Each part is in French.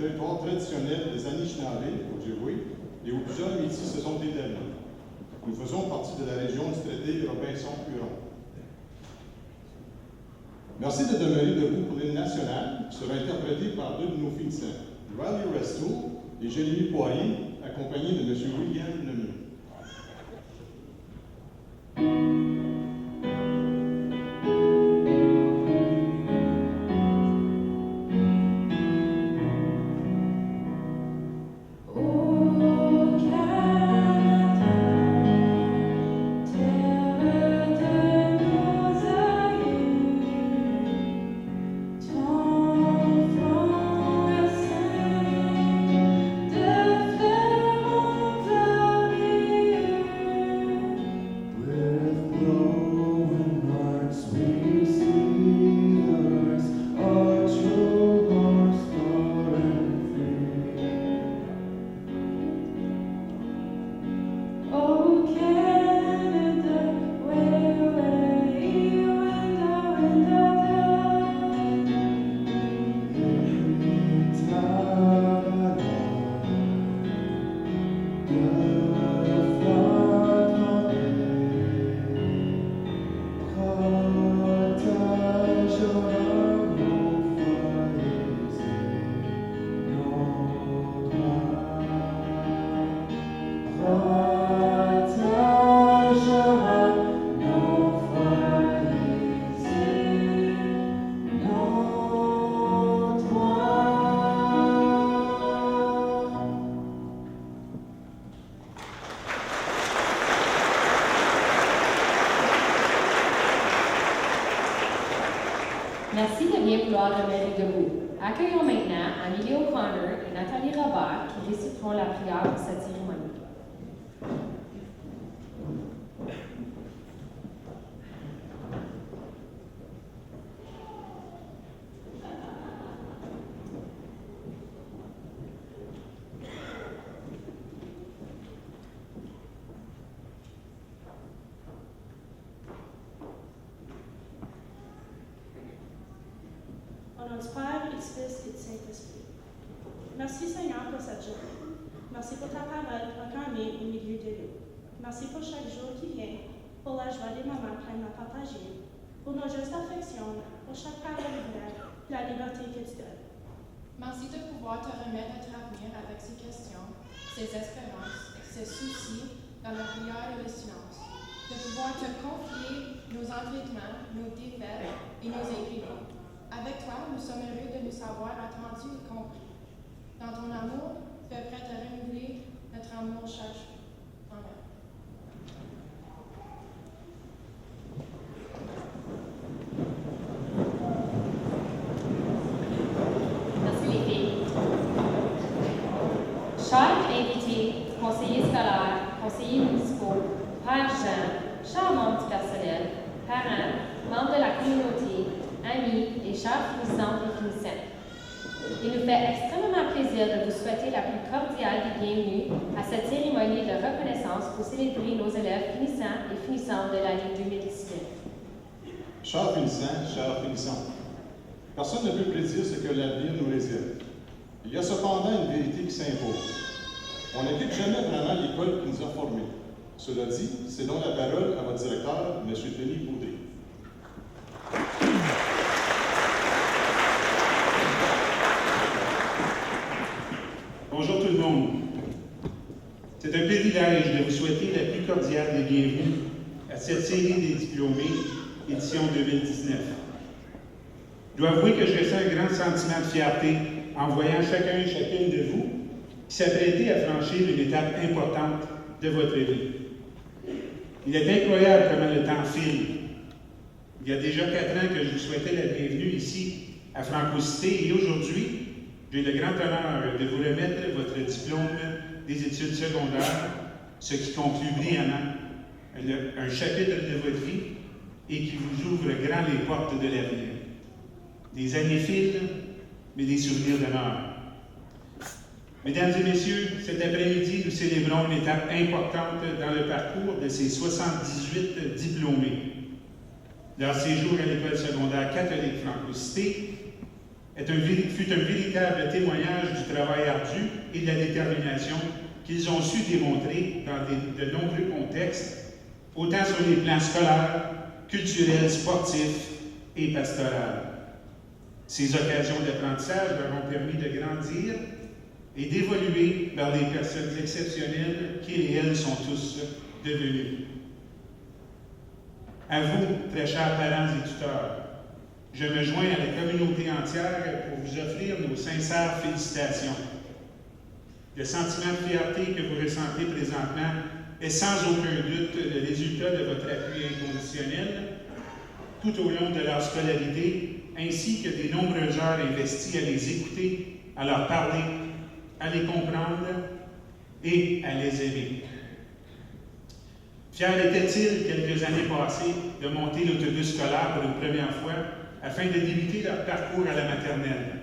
territoire traditionnel des Anishinaabe, Ojibwe, et où plusieurs métis se sont établis. Nous faisons partie de la région du traité Robinson-Huron. Merci de demeurer debout pour l'hymne national, qui sera interprété par deux de nos finissants, Riley Restoul et Jérémy Poirier, accompagnés de M. William Lemieux. Merci de bien vouloir demeurer debout. Accueillons maintenant Amélie O'Connor et Nathalie Robert qui réciteront la prière pour cette cérémonie. Au nom du Père, et du Fils et du Saint-Esprit. Merci Seigneur pour cette journée. Merci pour ta parole proclamée au milieu de nous. Merci pour chaque jour qui vient, pour la joie des moments pleins à partager, pour nos gestes d'affection, pour chaque parole vraie, la liberté que tu donnes. Merci de pouvoir te remettre notre avenir avec ces questions, ces espérances, ces soucis dans la prière et le silence. De pouvoir te confier nos entêtements, nos défaites et nos imprimés. Avec toi, nous sommes heureux de nous savoir attendus et compris. Dans ton amour, tu es prêt à renouveler notre amour chaque jour. Amen. Merci les filles. Chers invités, conseillers scolaires, conseillers municipaux, pères Jean, chers membres du personnel, parents, membres de la communauté, amis et chers finissantes et finissants. Il nous fait extrêmement plaisir de vous souhaiter la plus cordiale des bienvenues à cette cérémonie de reconnaissance pour célébrer nos élèves finissants et finissantes de l'année 2019. Chers finissants, personne ne peut prédire ce que l'avenir nous réserve. Il y a cependant une vérité qui s'impose. On ne quitte jamais vraiment l'école qui nous a formés. Cela dit, c'est donc la parole à votre directeur, M. Denis Baudry. Bonjour tout le monde. C'est un privilège de vous souhaiter la plus cordiale des bienvenues à cette série des diplômés, édition 2019. Je dois avouer que je ressens un grand sentiment de fierté en voyant chacun et chacune de vous qui s'apprêtez à franchir une étape importante de votre vie. Il est incroyable comment le temps file. Il y a déjà 4 ans que je vous souhaitais la bienvenue ici à Franco-Cité et aujourd'hui, j'ai le grand honneur de vous remettre votre diplôme des études secondaires, ce qui conclut brillamment un chapitre de votre vie et qui vous ouvre grand les portes de l'avenir. Des années filent, mais des souvenirs demeurent. Mesdames et messieurs, cet après-midi, nous célébrons une étape importante dans le parcours de ces 78 diplômés. Leur séjour à l'école secondaire catholique Franco-Cité fut un véritable témoignage du travail ardu et de la détermination qu'ils ont su démontrer dans de nombreux contextes, autant sur les plans scolaires, culturels, sportifs et pastoraux. Ces occasions d'apprentissage leur ont permis de grandir et d'évoluer vers des personnes exceptionnelles qu'ils et elles sont tous devenus. À vous, très chers parents et tuteurs, je me joins à la communauté entière pour vous offrir nos sincères félicitations. Le sentiment de fierté que vous ressentez présentement est sans aucun doute le résultat de votre appui inconditionnel tout au long de leur scolarité, ainsi que des nombreuses heures investies à les écouter, à leur parler, à les comprendre et à les aimer. Fier était-il, quelques années passées, de monter l'autobus scolaire pour une première fois afin de débuter leur parcours à la maternelle.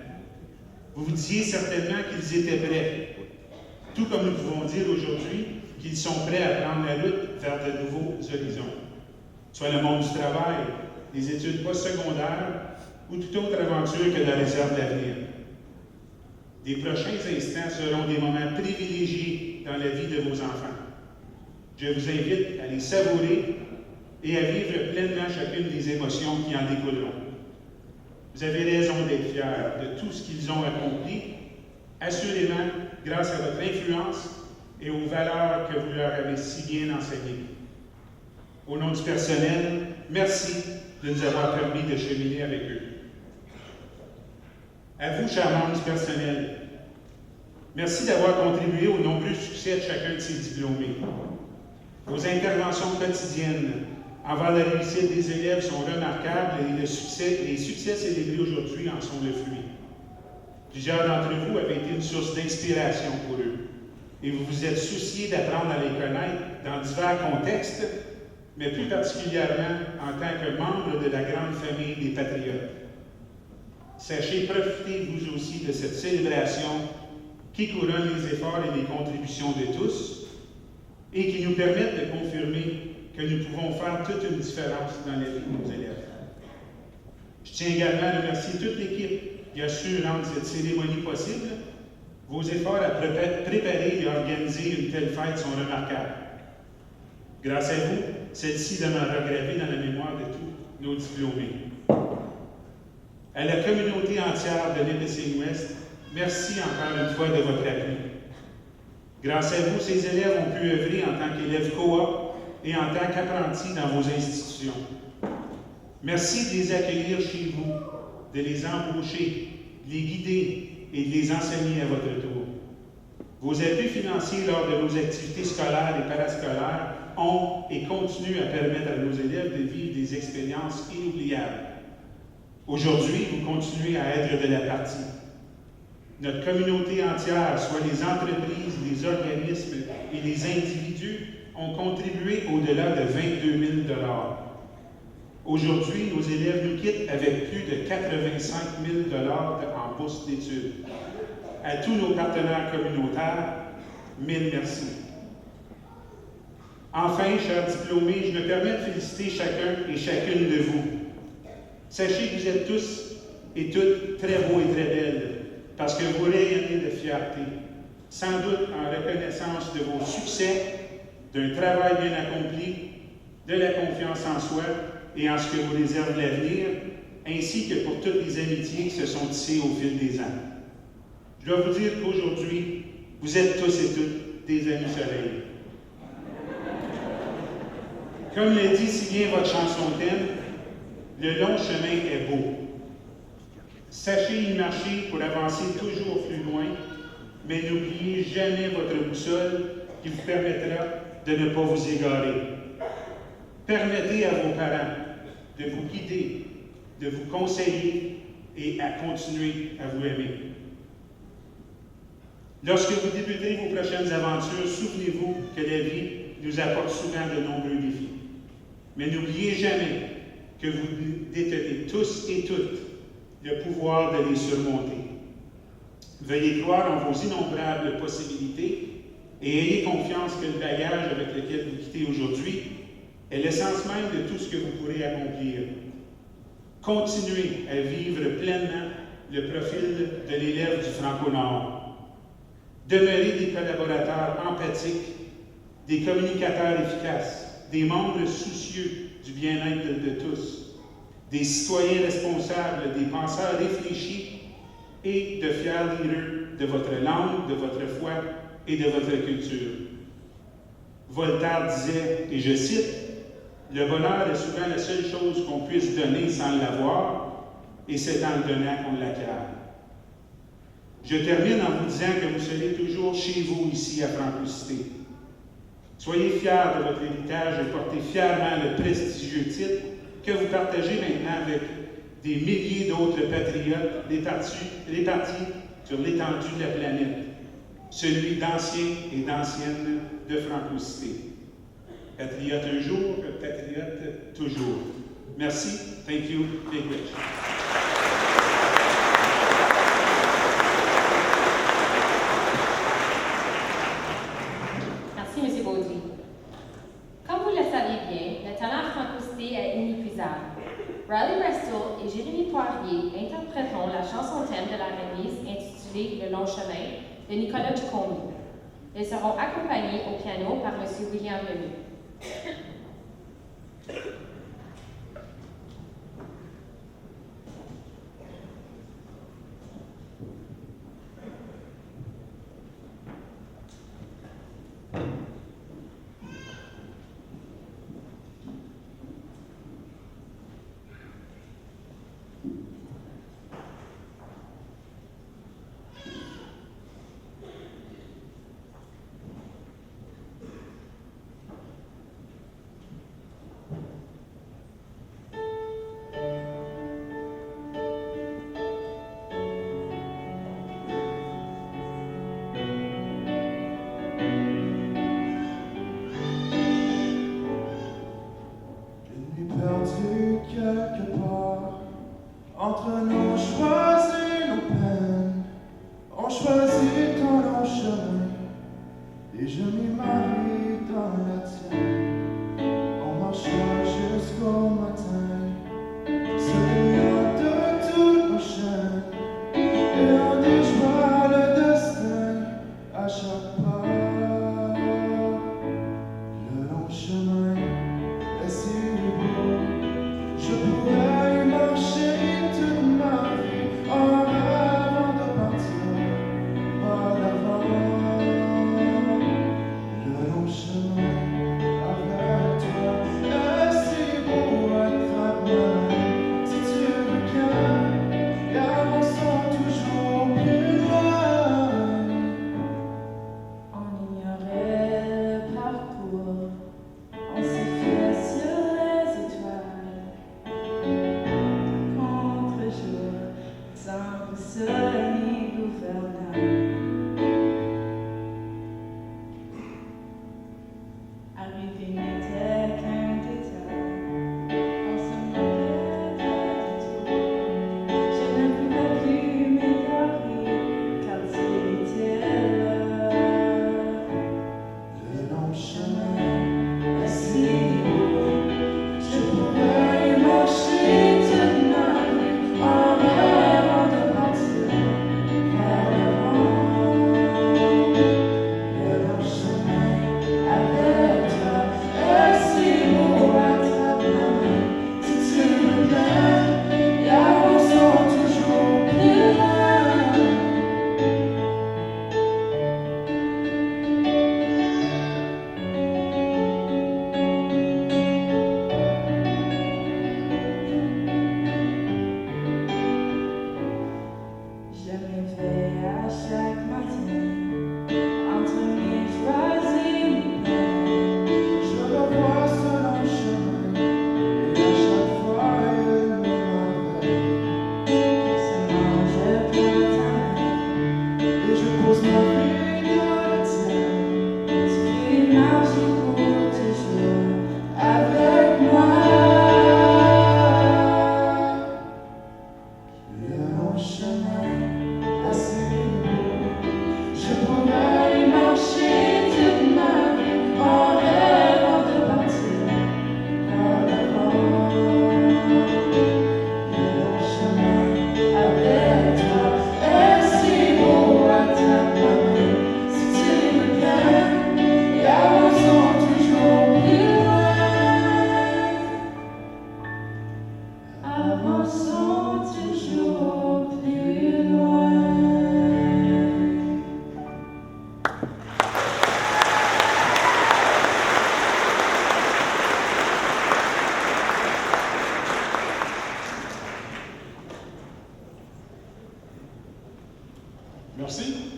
Vous vous disiez certainement qu'ils étaient prêts, tout comme nous pouvons dire aujourd'hui qu'ils sont prêts à prendre la route vers de nouveaux horizons, soit le monde du travail, les études postsecondaires ou toute autre aventure que la réserve l'avenir. Les prochains instants seront des moments privilégiés dans la vie de vos enfants. Je vous invite à les savourer et à vivre pleinement chacune des émotions qui en découleront. Vous avez raison d'être fiers de tout ce qu'ils ont accompli, assurément grâce à votre influence et aux valeurs que vous leur avez si bien enseignées. Au nom du personnel, merci de nous avoir permis de cheminer avec eux. À vous, chers membres du personnel, merci d'avoir contribué au nombreux succès de chacun de ces diplômés. Vos interventions quotidiennes envers la réussite des élèves sont remarquables et les succès célébrés aujourd'hui en sont le fruit. Plusieurs d'entre vous avaient été une source d'inspiration pour eux et vous vous êtes souciés d'apprendre à les connaître dans divers contextes, mais plus particulièrement en tant que membre de la grande famille des patriotes. Sachez profiter vous aussi de cette célébration qui couronne les efforts et les contributions de tous et qui nous permettent de confirmer que nous pouvons faire toute une différence dans la vie de nos élèves. Je tiens également à remercier toute l'équipe qui a su rendre cette cérémonie possible. Vos efforts à préparer et organiser une telle fête sont remarquables. Grâce à vous, celle-ci demeurera gravée dans la mémoire de tous nos diplômés. À la communauté entière de Nipissing-Ouest, merci encore une fois de votre appui. Grâce à vous, ces élèves ont pu œuvrer en tant qu'élèves coop et en tant qu'apprentis dans vos institutions. Merci de les accueillir chez vous, de les embaucher, de les guider et de les enseigner à votre tour. Vos appuis financiers lors de nos activités scolaires et parascolaires ont et continuent à permettre à nos élèves de vivre des expériences inoubliables. Aujourd'hui, vous continuez à être de la partie. Notre communauté entière, soit les entreprises, les organismes et les individus, ont contribué au-delà de 22 000 $. Aujourd'hui, nos élèves nous quittent avec plus de 85 000 $ en bourse d'études. À tous nos partenaires communautaires, mille merci. Enfin, chers diplômés, je me permets de féliciter chacun et chacune de vous. Sachez que vous êtes tous et toutes très beaux et très belles, parce que vous rayonnez de fierté, sans doute en reconnaissance de vos succès, d'un travail bien accompli, de la confiance en soi et en ce que vous réserve l'avenir, ainsi que pour toutes les amitiés qui se sont tissées au fil des ans. Je dois vous dire qu'aujourd'hui, vous êtes tous et toutes des amis soleil. Comme l'a dit si bien votre chanson thème, le long chemin est beau. Sachez y marcher pour avancer toujours plus loin, mais n'oubliez jamais votre boussole qui vous permettra de ne pas vous égarer. Permettez à vos parents de vous guider, de vous conseiller et à continuer à vous aimer. Lorsque vous débuterez vos prochaines aventures, souvenez-vous que la vie nous apporte souvent de nombreux défis. Mais n'oubliez jamais que vous détenez tous et toutes le pouvoir de les surmonter. Veuillez croire en vos innombrables possibilités et ayez confiance que le bagage avec lequel vous quittez aujourd'hui est l'essence même de tout ce que vous pourrez accomplir. Continuez à vivre pleinement le profil de l'élève du Franco-Nord. Demeurer des collaborateurs empathiques, des communicateurs efficaces, des membres soucieux du bien-être de tous, des citoyens responsables, des penseurs réfléchis et de fiers leaders de votre langue, de votre foi et de votre culture. Voltaire disait, et je cite, « Le bonheur est souvent la seule chose qu'on puisse donner sans l'avoir, et c'est en le donnant qu'on l'acquiert. » Je termine en vous disant que vous serez toujours chez vous ici à Francocité. Soyez fiers de votre héritage et portez fièrement le prestigieux titre que vous partagez maintenant avec des milliers d'autres patriotes répartis sur l'étendue de la planète, celui d'anciens et d'anciennes de Francocité. Patriote un jour, patriote toujours. Merci. Thank you. Big Rich. Merci, M. Baudry. Comme vous le savez bien, le talent Francocité est inépuisable. Riley Bristol et Jérémy Poirier interpréteront la chanson thème de la remise intitulée Le long chemin de Nicolas Ducombe. Ils seront accompagnés au piano par M. William Lemieux. Quelque part, entre nos choix et nos peines, on choisit ton long chemin, et je m'y marie dans la tienne. On marchera jusqu'au matin, se liant de toutes nos chaînes, et on déjoue le destin à chaque pas. Le long chemin est si beau. Je pourrais marcher toute ma vie en rêvant de partir par l'avant. Le long chemin avec toi est si beau, attrape ma main si tu veux bien, et avançons toujours plus loin. On ignorait le parcours, on se fiait sur les étoiles. Contre-jour, sans boussole ni gouvernail. Arriver n'était qu'un détail, on se moquait de tout. Je ne pouvais plus m'égarer, car tu étais là. Le long chemin est si beau, je pourrais marcher toute ma vie en rêvant de partir vers l'avant. Le long chemin avec toi est si beau, attrape ma main si tu veux bien, et avançons toujours plus loin. Je m'éveille à chaque matin, entre mes joies et mes peines. Je revois ce long chemin, et à chaque fois il m'émerveille. Seulement je prends ta main, Et je pose ma vie dans la tienne. tu fais marcher pour toujours avec moi. Le long chemin est si beau. Merci.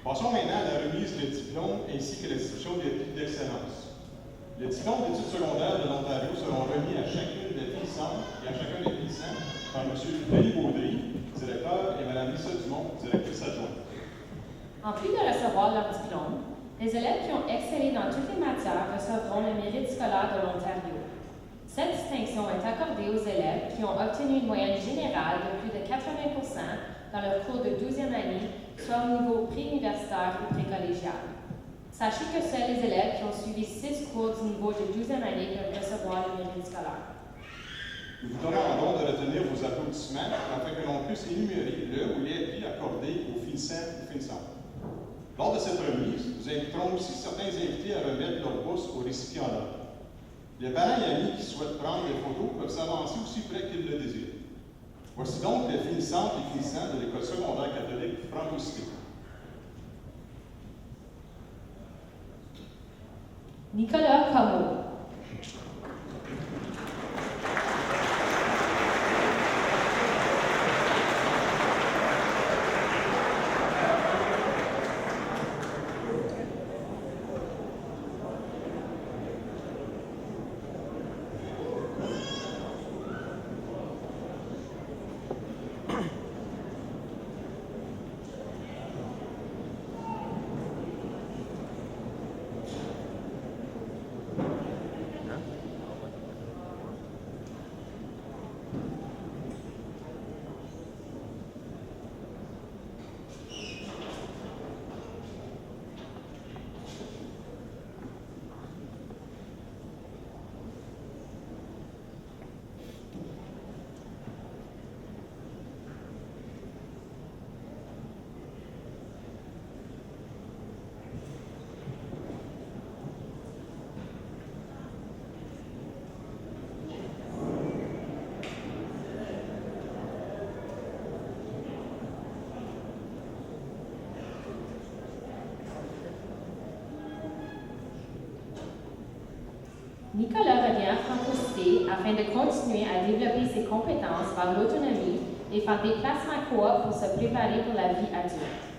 Passons maintenant à la remise des diplômes ainsi que la distribution des prix d'excellence. Les diplômes d'études secondaires de l'Ontario seront remis à chacune des finissantes et à chacun des finissants par M. Denis Baudry, directeur, et Mme Lisa Dumont, directrice adjointe. En plus de recevoir leur diplôme, les élèves qui ont excellé dans toutes les matières recevront le mérite scolaire de l'Ontario. Cette distinction est accordée aux élèves qui ont obtenu une moyenne générale de plus de 80 dans leur cours de 12e année, soit au niveau préuniversitaire ou précollégial. Sachez que seuls les élèves qui ont suivi 6 cours du niveau de 12e année peuvent recevoir le mérite scolaire. Nous vous demandons de retenir vos applaudissements afin que l'on puisse énumérer le ou les prix accordés aux finissants ou finissantes. Lors de cette remise, nous inviterons aussi certains invités à remettre leur pouce aux récipiendaires. Les parents et amis qui souhaitent prendre des photos peuvent s'avancer aussi près qu'ils le désirent. Voici donc les finissantes et finissants de l'École secondaire catholique Franco-Cité. Nicolas Comeau. Nicolas revient à Franco-Cité afin de continuer à développer ses compétences par l'autonomie et faire des placements coop pour se préparer pour la vie adulte.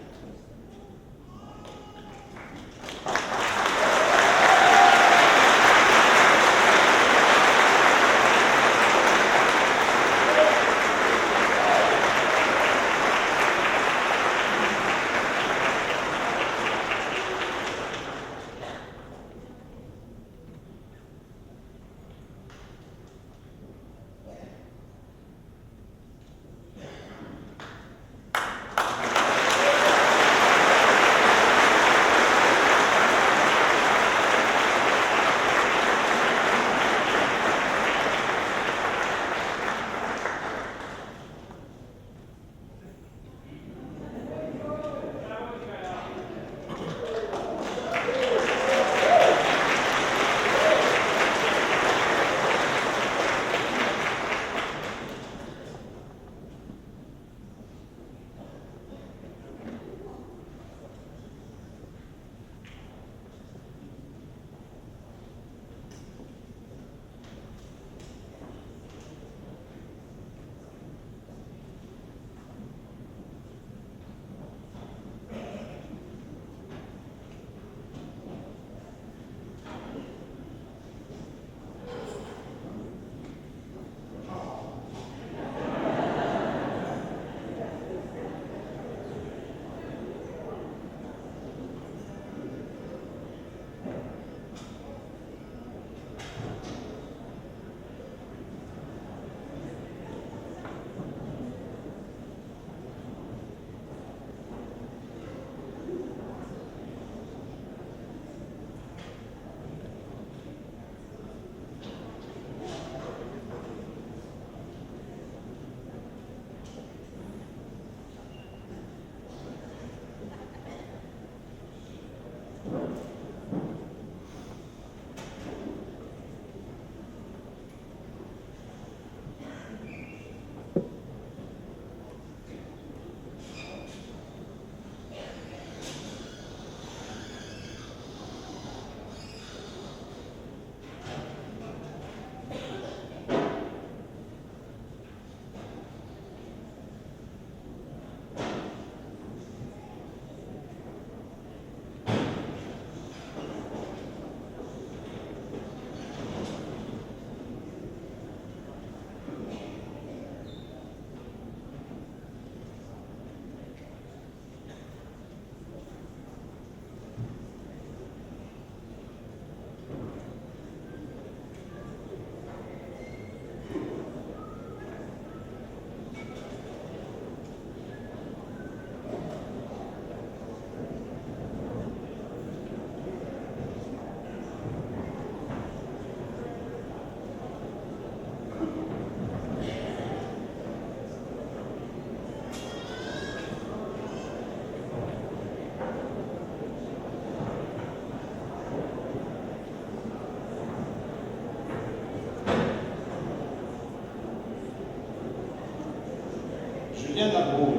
Julienne Arbour.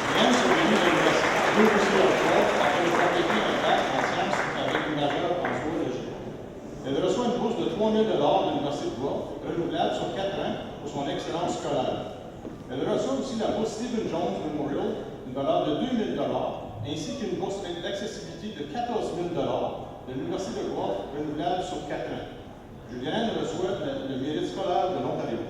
Julienne se réunit à l'université de l'Université afin de compléter un bac en sciences avec une majeure en zoologie. Elle reçoit une bourse de 3 000 $ de l'Université de Guelph, renouvelable sur 4 ans pour son excellence scolaire. Elle reçoit aussi la bourse Stephen Jones Memorial, une valeur de 2 000 $, ainsi qu'une bourse d'accessibilité de 14 000 $ de l'Université de Guelph, renouvelable sur 4 ans. Julienne reçoit le mérite scolaire de l'Ontario.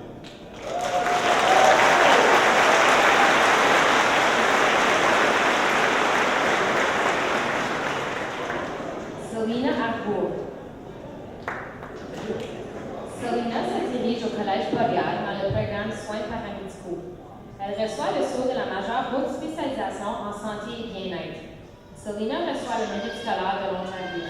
Selina Arbour. Selina se dirige au Collège Boréal dans le programme Soins paramédicaux. Elle reçoit le sceau de la majeure haute spécialisation en santé et bien-être. Selina reçoit le mérite scolaire de l'Ontario.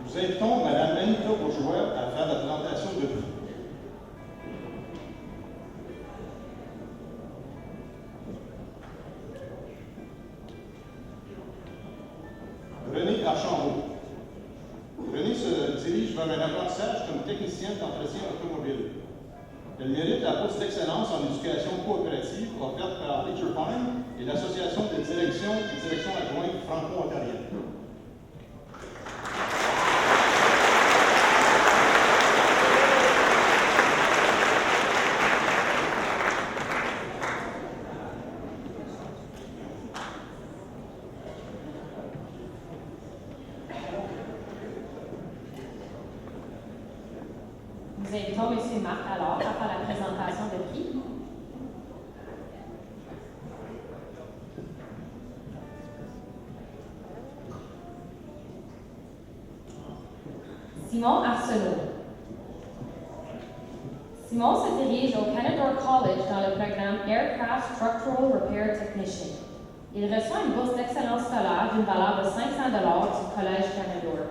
Nous invitons Mme Anita Bourgeois à faire la présentation de prix. René Archambault. René se dirige vers un apprentissage comme technicienne d'entretien automobile. Elle mérite la bourse d'excellence en éducation coopérative offerte par Nature Farm et l'Association des directions adjointes franco-ontariennes. Nous invitons M. Marc alors à faire la présentation de prix. Simon Arsenault. Simon se dirige au Canadore College dans le programme Aircraft Structural Repair Technician. Il reçoit une bourse d'excellence scolaire d'une valeur de 500 $ du Collège Canadore.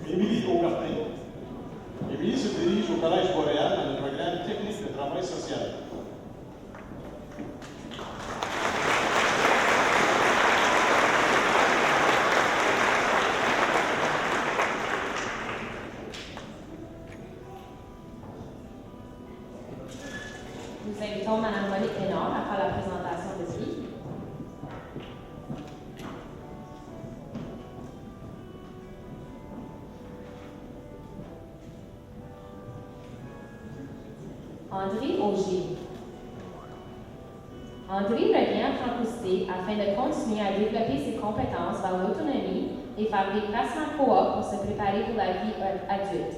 Émilie Aubertin. Émilie se dirige au Collège Boréal dans le programme technique de travail social. Nous invitons Mme Monique Lénard à faire la présentation de prix. André Augier. André revient à Francousté afin de continuer à développer ses compétences vers l'autonomie et faire des placements coop pour se préparer pour la vie adulte.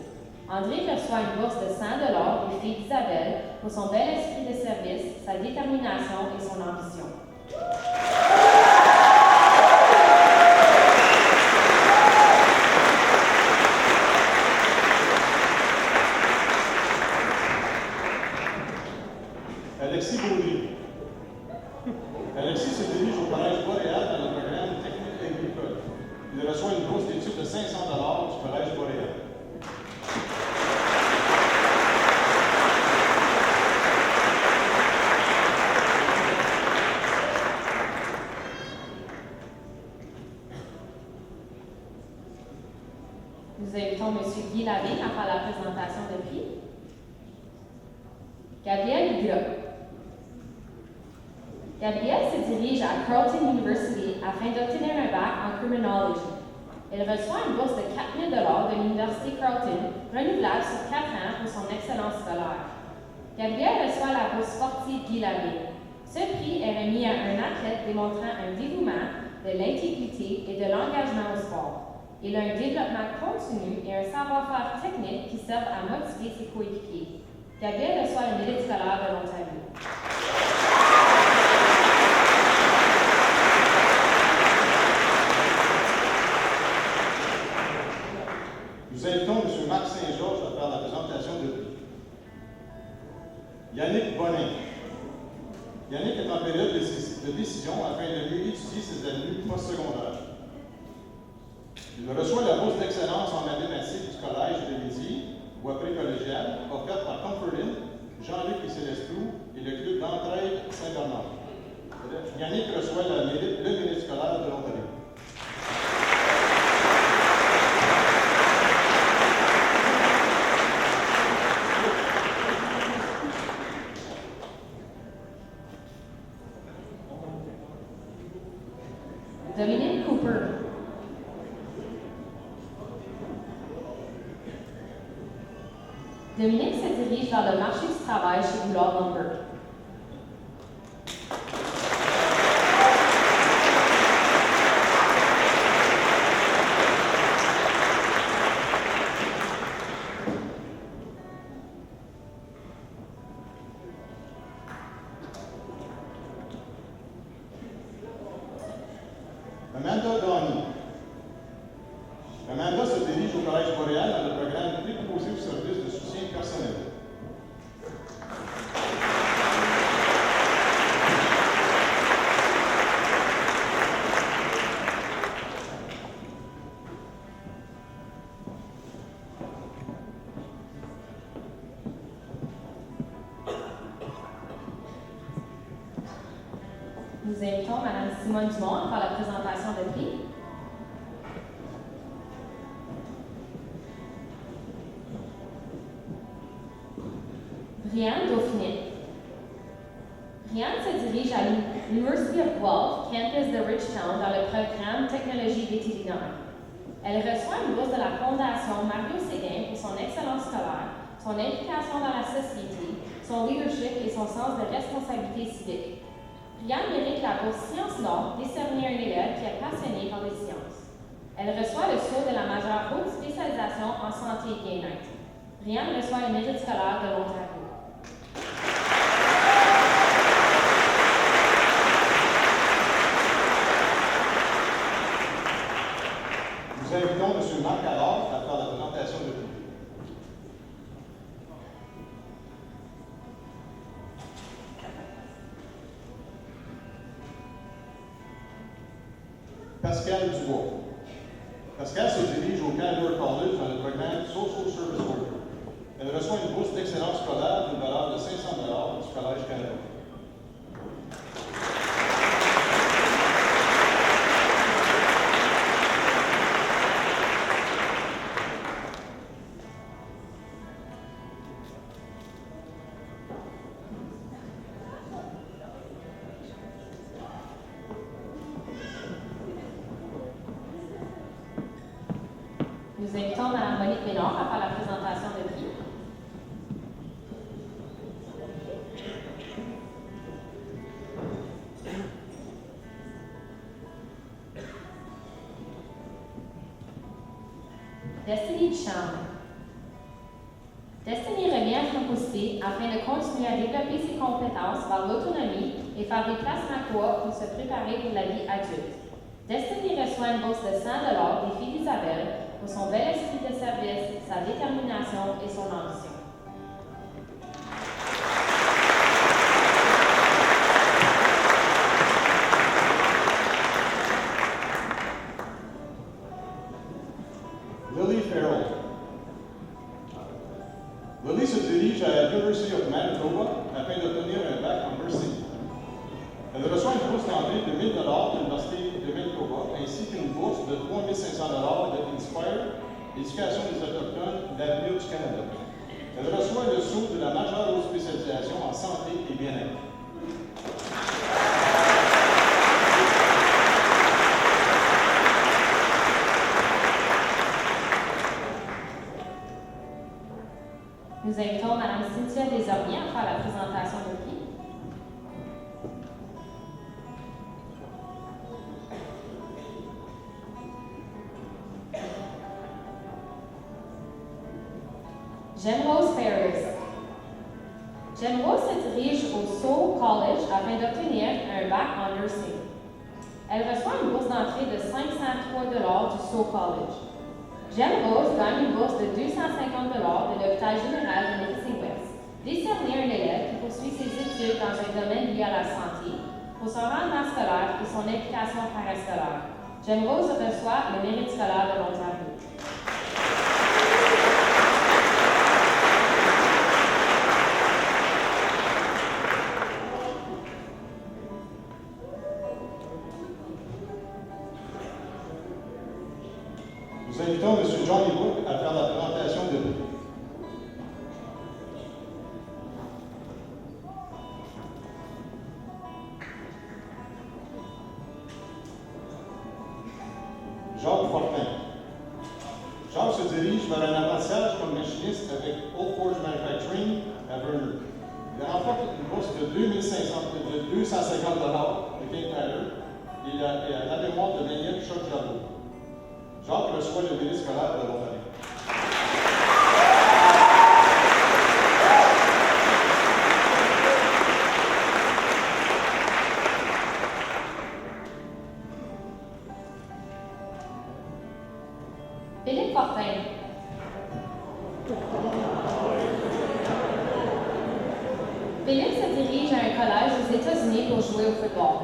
André reçoit une bourse de 100 $ des filles d'Isabelle pour son bel esprit de service, sa détermination et son ambition. Alexis Baudry. Alexis se dirige au Collège Boréal dans le programme technique agricole. Il reçoit une bourse d'études de 500 $ du Collège Boréal. Nous invitons M. Guy Labbé à faire la présentation de prix. Gabrielle Gras. Gabrielle se dirige à Carleton University afin d'obtenir un bac en criminology. Elle reçoit une bourse de 4 000 $ de l'Université Carleton, renouvelable sur 4 ans pour son excellence scolaire. Gabrielle reçoit la bourse sportive Guy Labbé. Ce prix est remis à un athlète démontrant un dévouement, de l'intégrité et de l'engagement au sport. Il a un développement continu et un savoir-faire technique qui servent à motiver ses coéquipiers. Gabrielle reçoit le mérite scolaire de l'Ontario. Nous invitons M. Marc Saint-Georges à faire la présentation de prix. Yannick Bonin. Yannick est en période Il reçoit la bourse d'excellence en mathématiques du Collège de midi ou après collégial, offerte par Comfort Inn, Jean-Luc et Céleste Lou et le club d'entraide Saint-Bernard. Yannick reçoit le mérite scolaire de l'Ontario. Dominique Cooper. Dominique se dirige vers le marché du travail chez Goulard Lumber. Amanda Donny. Amanda se dirige au Collège Boréal dans le programme Préposé au service de soutien personnel. Nous invitons Mme Simone Dumont à faire la présentation de prix. Rianne Dauphinet. Rianne se dirige à l'University of Guelph, campus de Richtown, dans le programme Technologie vétérinaire. Elle reçoit une bourse de la Fondation Mario Séguin pour son excellence scolaire, son implication dans la société, son leadership et son sens de responsabilité civique. Rianne mérite la bourse Sciences Nord décernée à un élève qui est passionné par les sciences. Elle reçoit le sceau de la majeure haute spécialisation en santé et bien-être. Rianne reçoit le mérite scolaire de l'Ontario. Nous invitons M. Marc Allard à faire la présentation de prix. Pascal Dubois. Pascal se dirige au Candler College dans le programme Social Service Worker. Elle reçoit une bourse d'excellence scolaire d'une valeur de 500 $ du Collège Canada. Nous invitons Mme Monique Ménard à faire la présentation de prix. Destiny Duchamp. Destiny revient à son poste afin de continuer à développer ses compétences vers l'autonomie et faire des classes MACOA pour se préparer pour la vie adulte. Destiny reçoit une bourse de 100 $ des filles d'Isabelle pour son bel esprit de service, sa détermination et son ambition. Lily Farrell. Lily se dirige à l'University of Manitoba afin d'obtenir un bac en nursing. Elle reçoit une bourse d'entrée de 1 000 $ de l'Université de Manitoba ainsi qu'une bourse de 3 500 $ de Inspire, Éducation des Autochtones, l'avenir du Canada. Elle reçoit le sceau de la majeure haute spécialisation en santé et bien-être. Nous invitons Mme Cynthia Desormiers à faire la présentation de prix. Jen Rose Ferris. Jen Rose se dirige au Sault College afin d'obtenir un bac en nursing. Elle reçoit une bourse d'entrée de 503 $ du Sault College. Jen Rose gagne une bourse de 250 $ de l'Hôpital général de Nipissing-West, décernée à un élève qui poursuit ses études dans un domaine lié à la santé, pour son rendement scolaire et son implication parascolaire. Jen Rose reçoit le Mérite scolaire de l'Ontario. Nous invitons M. Johnny Book à faire la présentation de prix. Jacques Fortin. Jacques se dirige vers un apprentissage comme machiniste avec Old Forge Manufacturing à Vernon. Il remporte une bourse de 250 $ de King Tyler et à la mémoire de Daniel Choc-Jarreau. Jacques reçoit le Mérite scolaire de l'Ontario. Philippe Fortin. Philippe se dirige à un collège aux États-Unis pour jouer au football.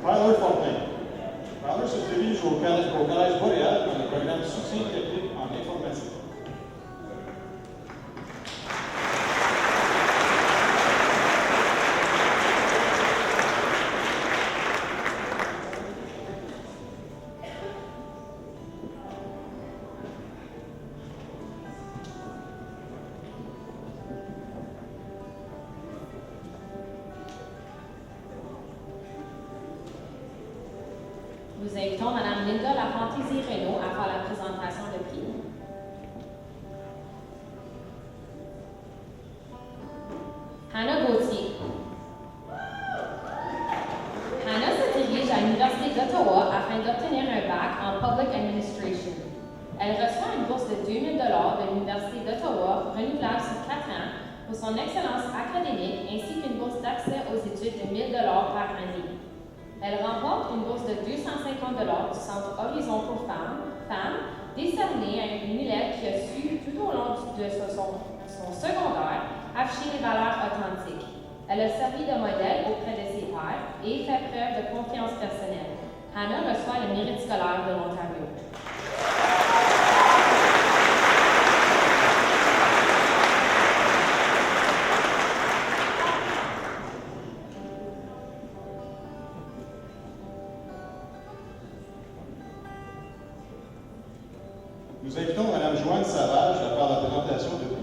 Tyler Fortin. Tyler se dirige au Collège Boréal dans le programme soutien technique en informatique. Nous invitons Mme Linda Lafantaisie-Reynaud à faire la présentation de prix. Hannah Gauthier. Hannah se dirige à l'Université d'Ottawa afin d'obtenir un bac en Public Administration. Elle reçoit une bourse de 2 000 $ de l'Université d'Ottawa, renouvelable sur 4 ans, pour son excellence académique ainsi qu'une bourse d'accès aux études de 1 000 $ par année. Elle remporte une bourse de 250 $ du Centre Horizon pour femmes, décernée à une élève qui a su, tout au long de son secondaire, afficher les valeurs authentiques. Elle a servi de modèle auprès de ses pairs et fait preuve de confiance personnelle. Hannah reçoit le Mérite scolaire de l'Ontario. Nous invitons Mme Joanne Savage à faire la présentation de prix.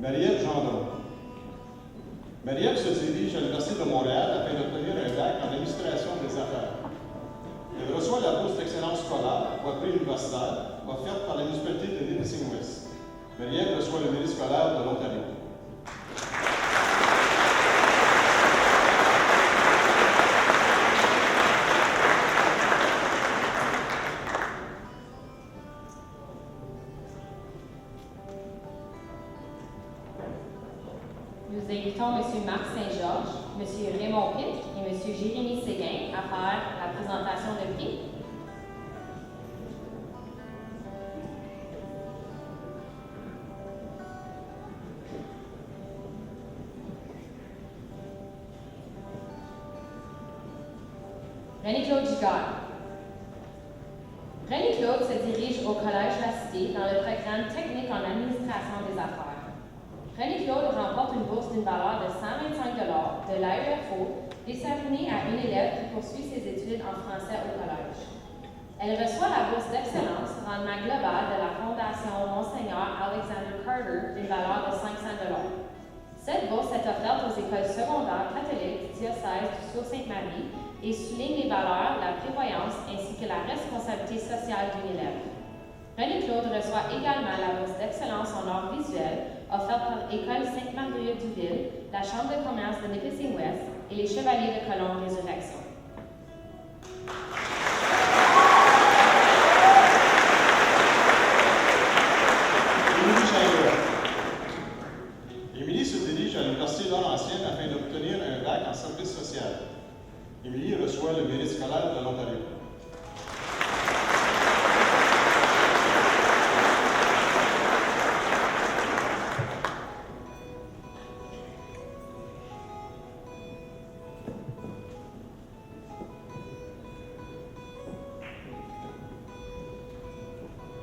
Marie-Ève Gendron. Marie-Ève se dirige à l'Université de Montréal afin d'obtenir un bac en administration des affaires. Elle reçoit la bourse d'excellence scolaire ou préuniversitaire offerte par la municipalité de Nipissing-West. Marie-Ève reçoit le Mérite scolaire de l'Ontario. Nous invitons M. Marc Saint-Georges, M. Raymond Pic et M. Jérémy Séguin à faire la présentation de prix. René-Claude Giguère. René-Claude se dirige au Collège La Cité dans le programme technique en administration des affaires. René-Claude remporte une bourse d'une valeur de 125 $ de l'AEFO, décernée à une élève qui poursuit ses études en français au collège. Elle reçoit la bourse d'excellence rendement global de la Fondation Monseigneur Alexander Carter d'une valeur de 500 $. Cette bourse est offerte aux écoles secondaires catholiques du diocèse du Sault-Sainte-Marie et souligne les valeurs, la prévoyance ainsi que la responsabilité sociale d'une élève. René-Claude reçoit également la bourse d'excellence en art visuel offerte par l'École Sainte-Marguerite-du-Ville, la Chambre de commerce de Nipissing-West et les Chevaliers de Colombe Résurrection.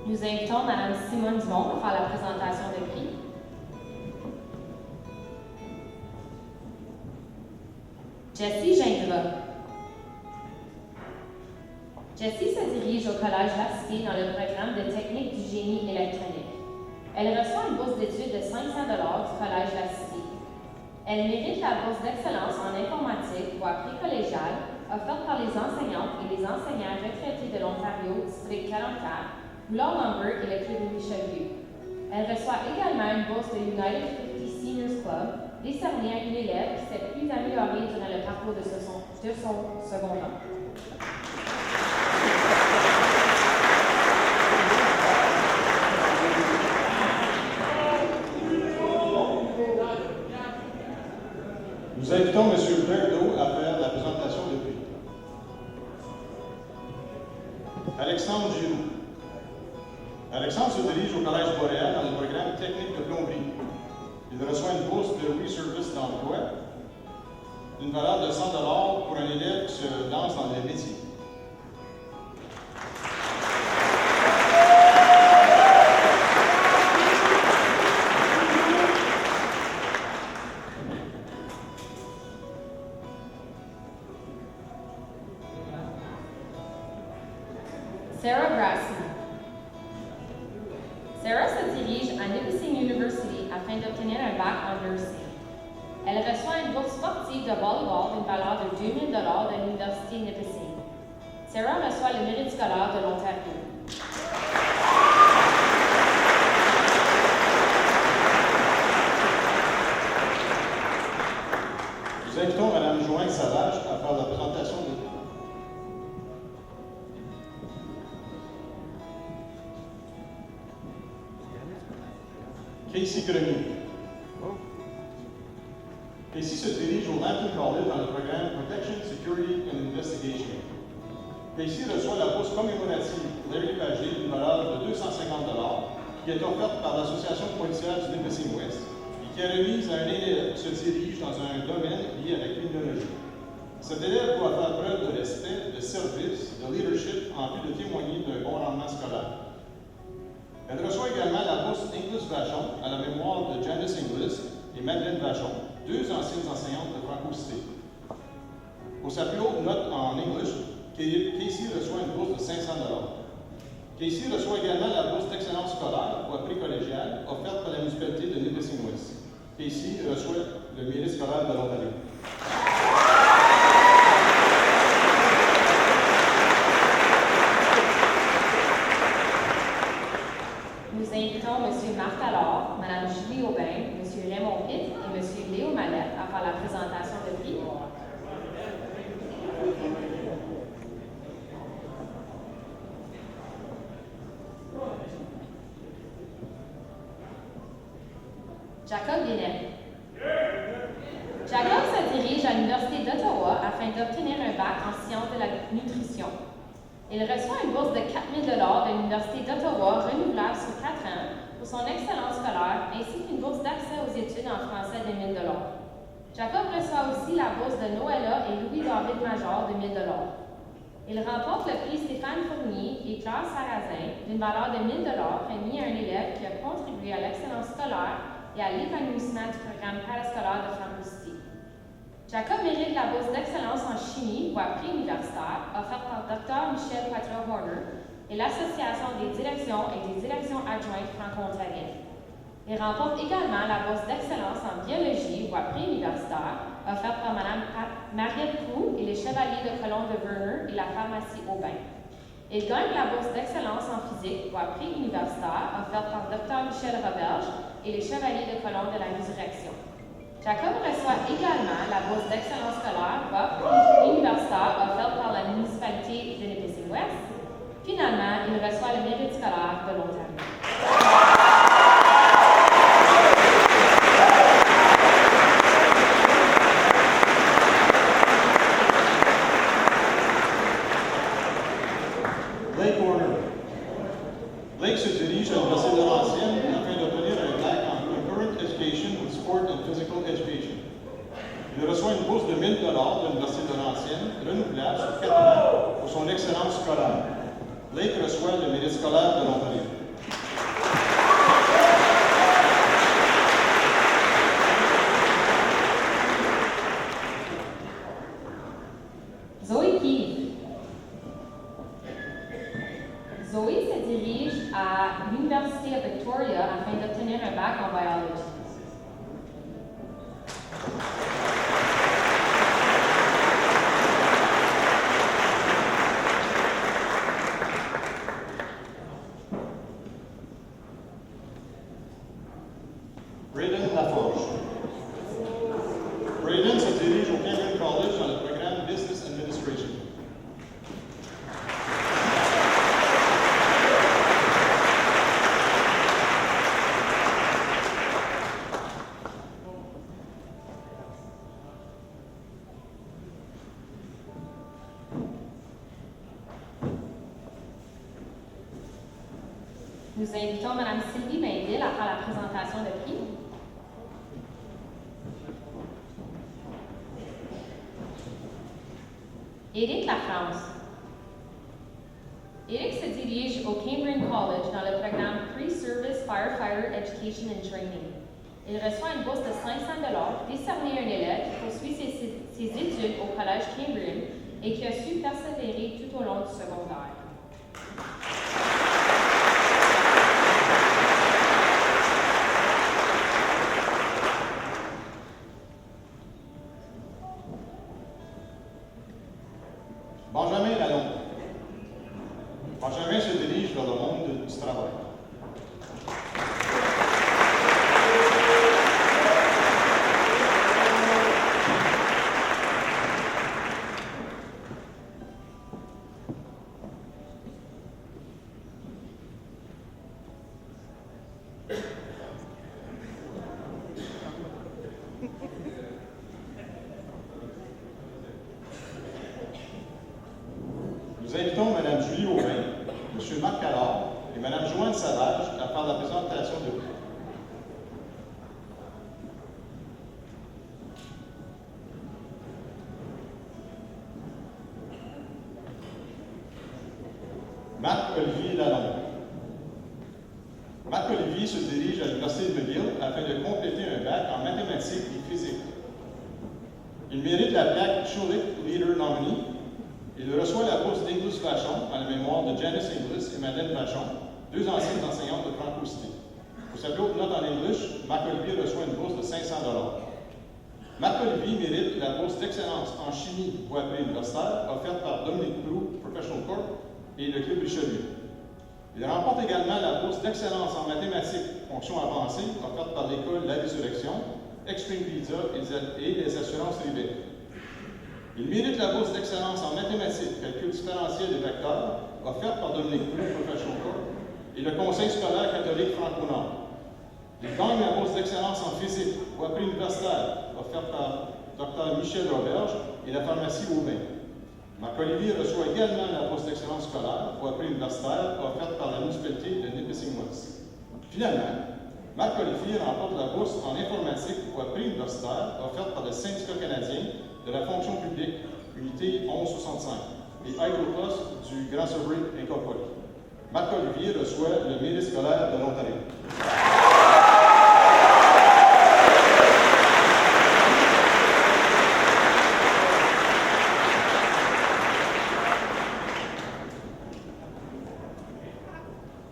Nous invitons Mme Simone Dumont à faire la présentation de prix. Jessie Gingras. Jessie se dirige au Collège La Cité dans le programme de technique du génie électronique. Elle reçoit une bourse d'études de 500 $ du Collège La Cité. Elle mérite la bourse d'excellence en informatique voie précollégiale offerte par les enseignantes et les enseignants retraités de l'Ontario, district 44, Lord Lumber et le Club Richelieu. Elle reçoit également une bourse de United 50 Seniors Club décernée à une élève qui s'est plus améliorée durant le parcours de son secondaire. Nous invitons M. Blair Doe à faire la présentation de prix. Alexandre Giroux. Alexandre se dirige au Collège Boréal dans le programme technique de plomberie. Il reçoit une bourse de Reservice d'emploi d'une valeur de 100 $ pour un élève qui se lance dans les métiers. Sarah Grassley. Sarah se dirige à Nipissing University afin d'obtenir un bac en nursing. Elle reçoit une bourse sportive de volleyball d'une valeur de 2 000 $ de l'Université Nipissing. Sarah reçoit le mérite scolaire de l'Ontario. Nous invitons Mme Joanne Savage à faire la présentation de prix. Casey Grenier. Casey se dirige au Lambton College dans le programme Protection, Security and Investigation. Casey reçoit la bourse commémorative Larry Pagé d'une valeur de 250 $ qui est offerte par l'Association policière du Nipissing-Ouest et qui est remise à un élève qui se dirige dans un domaine lié à la criminologie. Cet élève doit faire preuve de respect, de service, de leadership en vue de témoigner d'un bon rendement scolaire. Elle reçoit également la bourse Inglis Vachon à la mémoire de Janice Inglis et Madeleine Vachon, deux anciennes enseignantes de Franco-Cité. Pour sa plus haute note en English, Casey reçoit une bourse de 500 $. Casey reçoit également la bourse d'excellence scolaire voie précollégiale offerte par la municipalité de Nipissing-Ouest. Casey reçoit le mérite scolaire de l'Ontario. Nous invitons M. Marc Allard, Mme Julie Aubin, M. Raymond Pitt et M. Léo Mallette à faire la présentation de prix. Jacob Guénet. Jacob se dirige à l'Université d'Ottawa afin d'obtenir un bac en sciences de la nutrition. Il reçoit une bourse de 4 000 $ de l'Université d'Ottawa renouvelable sur 4 ans pour son excellence scolaire ainsi qu'une bourse d'accès aux études en français de 1 000 $. Jacob reçoit aussi la bourse de Noëlla et Louis-David Major de 1 000 $. Il remporte le prix Stéphane Fournier et Claire Sarrazin d'une valeur de 1 000 $ remis à un élève qui a contribué à l'excellence scolaire et à l'épanouissement du programme parascolaire de Franco-Cité. Jacob mérite la bourse d'excellence en chimie, voie préuniversitaire, offerte par Dr. Michel Poitras-Horner et l'Association des directions et des directions adjointes franco-ontariennes. Il remporte également la bourse d'excellence en biologie, voie préuniversitaire, offerte par Mme Mariette Proux et les Chevaliers de Colomb de Verner et la pharmacie Aubin. Il gagne la bourse d'excellence en physique, voie préuniversitaire, offerte par Dr. Michel Roberge et les Chevaliers de Colomb de la Résurrection. Jacob reçoit également la bourse d'excellence scolaire voie universitaire offerte par la municipalité de Nipissing-Ouest. Finalement, il reçoit le mérite scolaire de l'Ontario. Blake Warner. Blake se dirige à l'Université de Laurentienne afin d'obtenir un bac en Concurrent Education with Sport and Physical Education. Il reçoit une bourse de 1 000 $ de l'Université de Laurentienne, renouvelable sur 4 ans, pour son excellence scolaire. Blake reçoit le mérite scolaire de l'Ontario. Zoé se dirige à l'Université de Victoria afin d'obtenir un bac en biologie. Braden Laforge. Braden se dirige au Cameron College dans le programme Business Administration. Nous invitons Mme Sylvie Bainville à faire la présentation de prix. Éric Lafrance. Éric se dirige au Cambrian College dans le programme Pre-Service Firefighter Education and Training. Il reçoit une bourse de 500 $ décernée à un élève qui poursuit ses études au Collège Cambrian et qui a su persévérer tout au long du secondaire. Benjamin Lalonde. Benjamin se dirige vers le monde du travail. Nous invitons Mme Julie Aubin, M. Marc Callard et Mme Joanne Savage à faire la présentation de prix. Marc-Olivier Lalonde. Marc-Olivier se dirige à l'Université de McGill afin de compléter un bac en mathématiques et physique. Il mérite la plaque Schulich Leader Nominee. Il reçoit la bourse d'Inglis Vachon en la mémoire de Janice Inglis et Madeleine Vachon, deux anciennes enseignantes de Franco-Cité. Pour sa haute note en English, Marc-Olivier reçoit une bourse de 500 $. Marc-Olivier mérite la bourse d'excellence en chimie voie préuniversitaire offerte par Dominique Prou, Professional Corp et le Club Richelieu. Il remporte également la bourse d'excellence en mathématiques fonction avancée offerte par l'école La Résurrection, Extreme Visa et les assurances Rivet. Il mérite la bourse d'excellence en mathématiques, calcul différentiel des vecteurs, offerte par Dominique Prou, Professional Corp, et le Conseil scolaire catholique Franco-Nord. Il gagne la bourse d'excellence en physique, voie préuniversitaire, offerte par Dr. Michel Roberge et la pharmacie Aubin. Marc-Olivier reçoit également la bourse d'excellence scolaire, voie préuniversitaire, offerte par la municipalité de Nipissing-West. Finalement, Marc-Olivier remporte la bourse en informatique, voie préuniversitaire, offerte par le syndicat canadien de la fonction publique, unité 1165, et Hydroplus du Grand Sudbury Incorporé. Marc-Olivier reçoit le mérite scolaire de l'Ontario.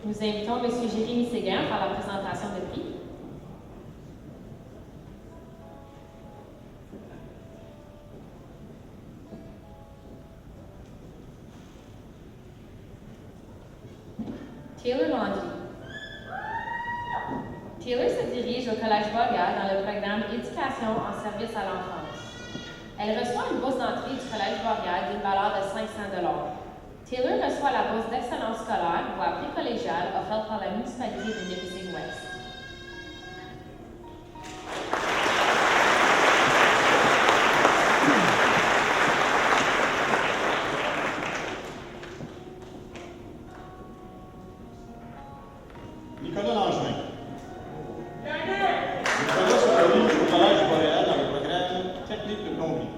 Nous invitons M. Jérémy Séguin à faire la présentation de prix. Taylor Landry. Taylor se dirige au Collège Beauregard dans le programme Éducation en service à l'enfance. Elle reçoit une bourse d'entrée du Collège Beauregard d'une valeur de 500 $. Taylor reçoit la bourse d'excellence scolaire voie précollégiale offerte par la municipalité de Nipissing-West. Nicolas Langevin. Nicolas se dirige au Collège Boréal dans le programme technique de plomberie.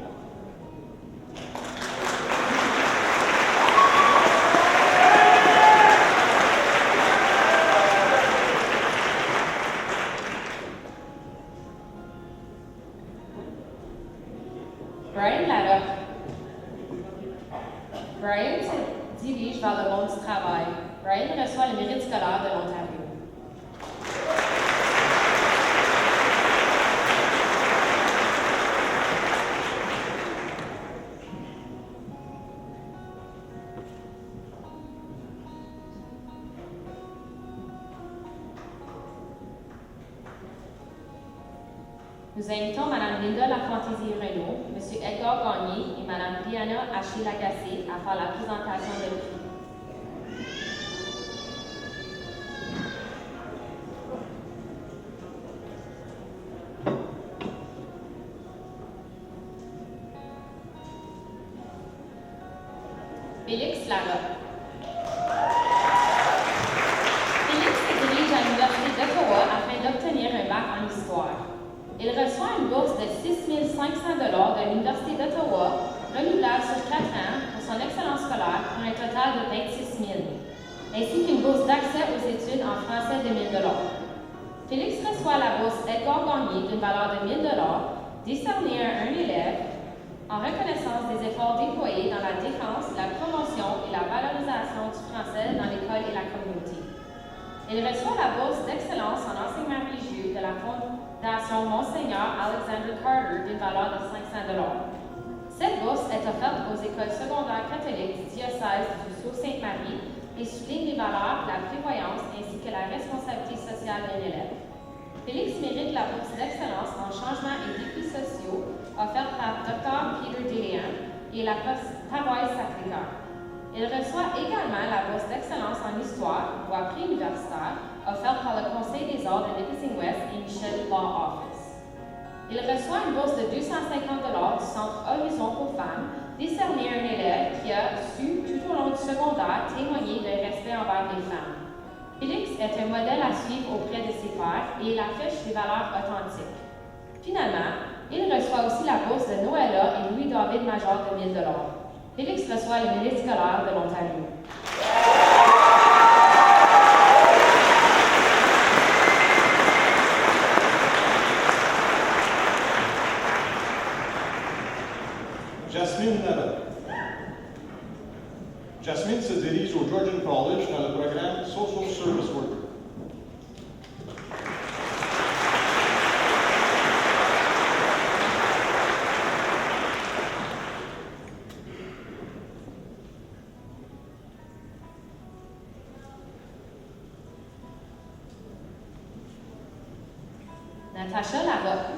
Brian Laddock. Brian se dirige vers le monde du travail travail, Ryan reçoit le mérite scolaire de l'Ontario. Nous invitons Mme Linda Lafantaisie-Renaud, M. Edgar Gagné et Mme Brianna Haché-Lagacé à faire la présentation de prix. Félix Larocque. Félix se dirige à l'Université d'Ottawa afin d'obtenir un bac en histoire. Il reçoit une bourse de 6 500 $ de l'Université d'Ottawa, renouvelable sur 4 ans pour son excellence scolaire pour un total de 26 000 $, ainsi qu'une bourse d'accès aux études en français de 1 000 $. Félix reçoit la bourse Edgar Gagné d'une valeur de 1 000 $, décernée à un élève en reconnaissance des efforts déployés dans la défense, la promotion et la valorisation du français dans l'école et la communauté. Il reçoit la bourse d'excellence en enseignement religieux de la Fondation Monseigneur Alexander Carter d'une valeur de 500 $. Cette bourse est offerte aux écoles secondaires catholiques du diocèse du Sault-Sainte-Marie et souligne les valeurs, la prévoyance ainsi que la responsabilité sociale d'un élève. Félix mérite la bourse d'excellence en changement et défis sociaux offerte par Dr. Peter Déléan et la paroisse Sacré-Cœur. Il reçoit également la bourse d'excellence en histoire, voie préuniversitaire, offerte par le Conseil des arts de Nipissing-West et Michel Law Office. Il reçoit une bourse de 250 $ du Centre Horizon pour femmes, décernée à un élève qui a su, tout au long du secondaire, témoigner d'un respect envers les femmes. Félix est un modèle à suivre auprès de ses pairs et il affiche des valeurs authentiques. Finalement, il reçoit aussi la bourse de Noëlla et Louis-David Major de 1 000 $. Félix reçoit le mérite scolaire de l'Ontario. Jasmine Nava. Jasmine se dirige au Georgian College dans le programme Social Service Worker. Natacha Larocque.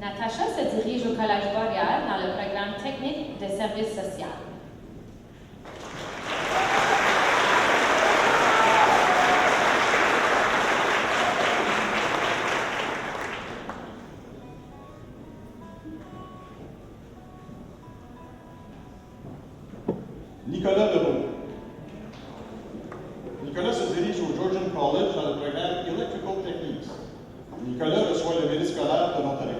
Natacha se dirige au Collège Boréal dans le programme technique de service social. Nicolas Lebeau. Nicolas se dirige au Georgian College dans le programme Electrical Techniques. Nicolas reçoit le mérite scolaire de l'Ontario.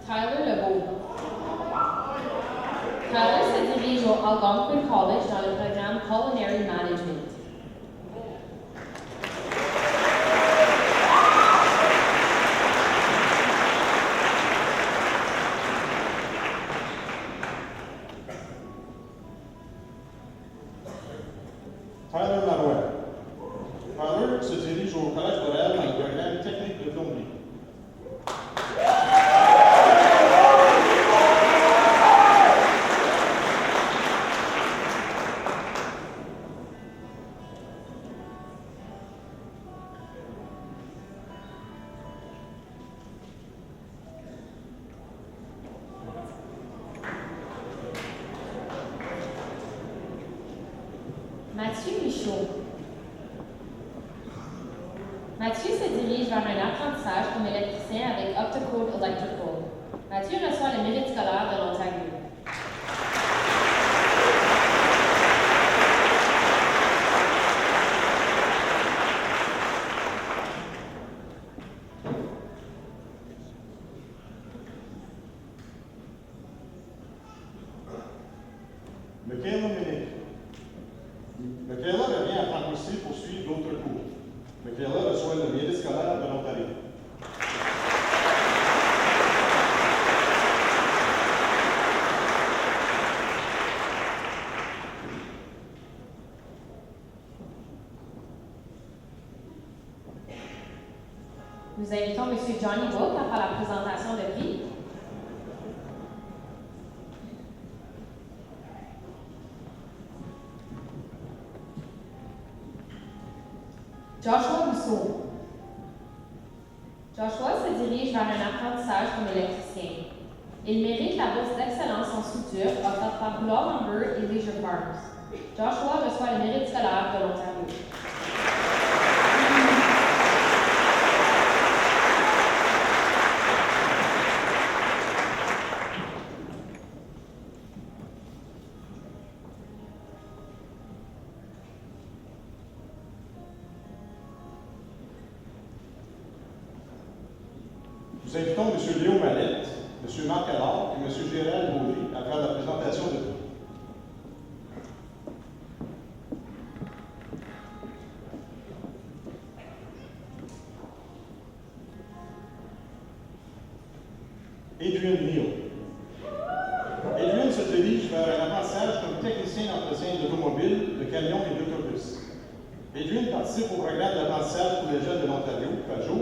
Tyler Lebeau. Tyler se dirige au Algonquin College dans le programme Culinary Management. Tyler Marouet. Tyler se dirige au Collège Boréal dans le programme technique de plomberie. Mathieu Michaud. Mathieu se dirige vers un apprentissage comme électricien avec Optical Electrical. Mathieu reçoit le mérite scolaire de l'Ontario. Michaela Ménic. Michaela revient à Francoussi pour suivre d'autres cours. Michaela reçoit le mérite scolaire de l'Ontario. Nous invitons M. Johnny Book à faire la présentation de prix. Joshua Rousseau. Joshua se dirige vers un apprentissage comme électricien. Il mérite la bourse d'excellence en soudure offerte par Bloor Lumber et Leisure Farms. Joshua reçoit le mérite scolaire de l'Ontario. Nous invitons M. Léo Mallette, M. Marc Allard et M. Gérald Baudry à faire la présentation de prix. Adrian Neal. Adrian se dirige vers un apprentissage comme technicien d'entretien d'automobile, de camions et d'autobus. Adrian participe au programme d'apprentissage pour les jeunes de l'Ontario, PAJO,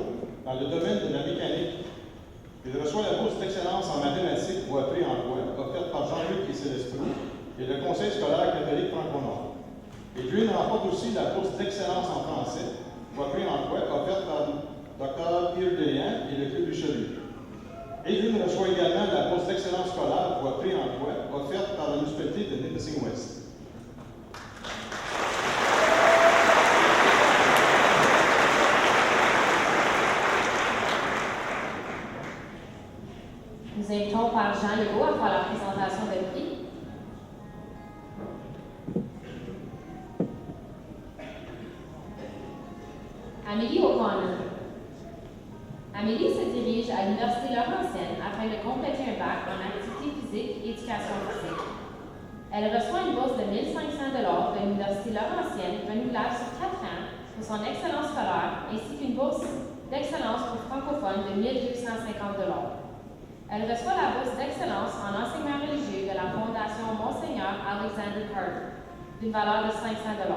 dans le domaine de la mécanique. Il reçoit la bourse d'excellence en mathématiques voie pré-emploi, offerte par Jean-Luc et Célestin et le Conseil scolaire catholique franco-nord. Adrian remporte aussi la bourse d'excellence en français, voie pré-emploi, offerte par Dr. Pierre Deyan et le Club du Chelu. Adrian reçoit également la bourse d'excellence scolaire voie pré-emploi, offerte par la municipalité de Nipissing-Ouest. Nous invitons par Jean Legault à faire la présentation de prix. Amélie O'Connor. Amélie se dirige à l'Université Laurentienne afin de compléter un bac en activité physique et éducation physique. Elle reçoit une bourse de 1 500 $ de l'Université Laurentienne renouvelable sur 4 ans pour son excellence scolaire ainsi qu'une bourse d'excellence pour francophones de 1 250 $. Elle reçoit la bourse d'excellence en enseignement religieux de la Fondation Monseigneur Alexander Carter, d'une valeur de 500 $.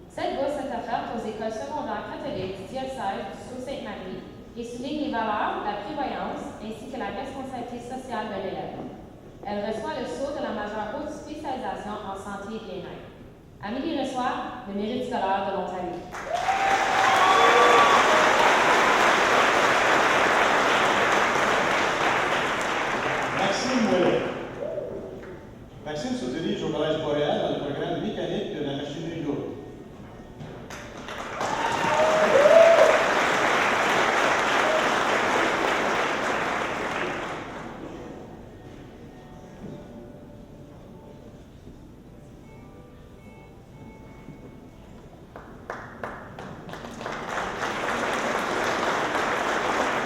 Cette bourse est offerte aux écoles secondaires catholiques du diocèse du Sault-Sainte-Marie et souligne les valeurs, la prévoyance ainsi que la responsabilité sociale de l'élève. Elle reçoit le sceau de la majeure haute spécialisation en santé et bien-être. Amélie reçoit le mérite scolaire de l'Ontario. Maxime se dirige au Collège Boréal dans le programme mécanique de la machinerie lourde.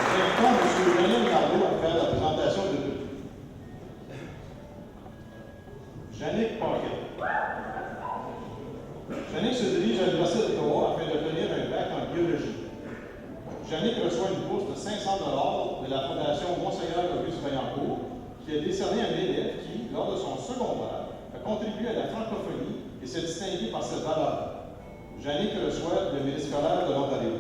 Nous invitons M. Daniel Mardeau à faire la présentation de prix. Jannick Paquet. Jannick se dirige à l'Université d'Ottawa afin d'obtenir un bac en biologie. Jannick reçoit une bourse de 500 $ de la Fondation Monseigneur Auguste Vaillancourt, qui a décerné un élève qui, lors de son secondaire, a contribué à la francophonie et s'est distingué par cette valeur. Jannick reçoit le mérite scolaire de l'Ontario.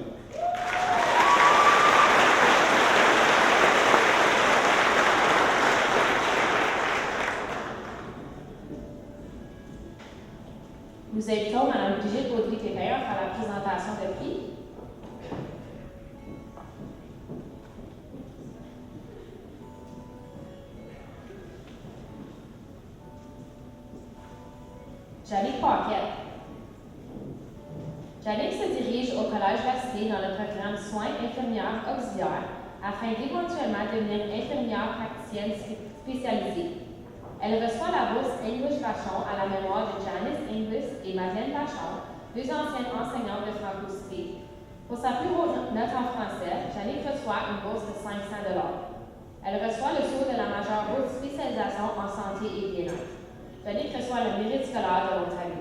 Nous invitons Mme Brigitte Baudry-Pépin à faire la présentation de prix. Jannick Paquette. Jannick se dirige au Collège Vassité dans le programme Soins infirmières auxiliaires afin d'éventuellement devenir infirmière praticienne spécialisée. Elle reçoit la bourse English Vachon à la mémoire de Janice Inglis et Madeleine Vachon, deux anciennes enseignantes de Franco-Cité. Pour sa plus haute note en français, Jannick reçoit une bourse de 500 $. Elle reçoit le sceau de la majeure haute spécialisation en santé et bien-être. Danick reçoit le mérite scolaire de l'Ontario.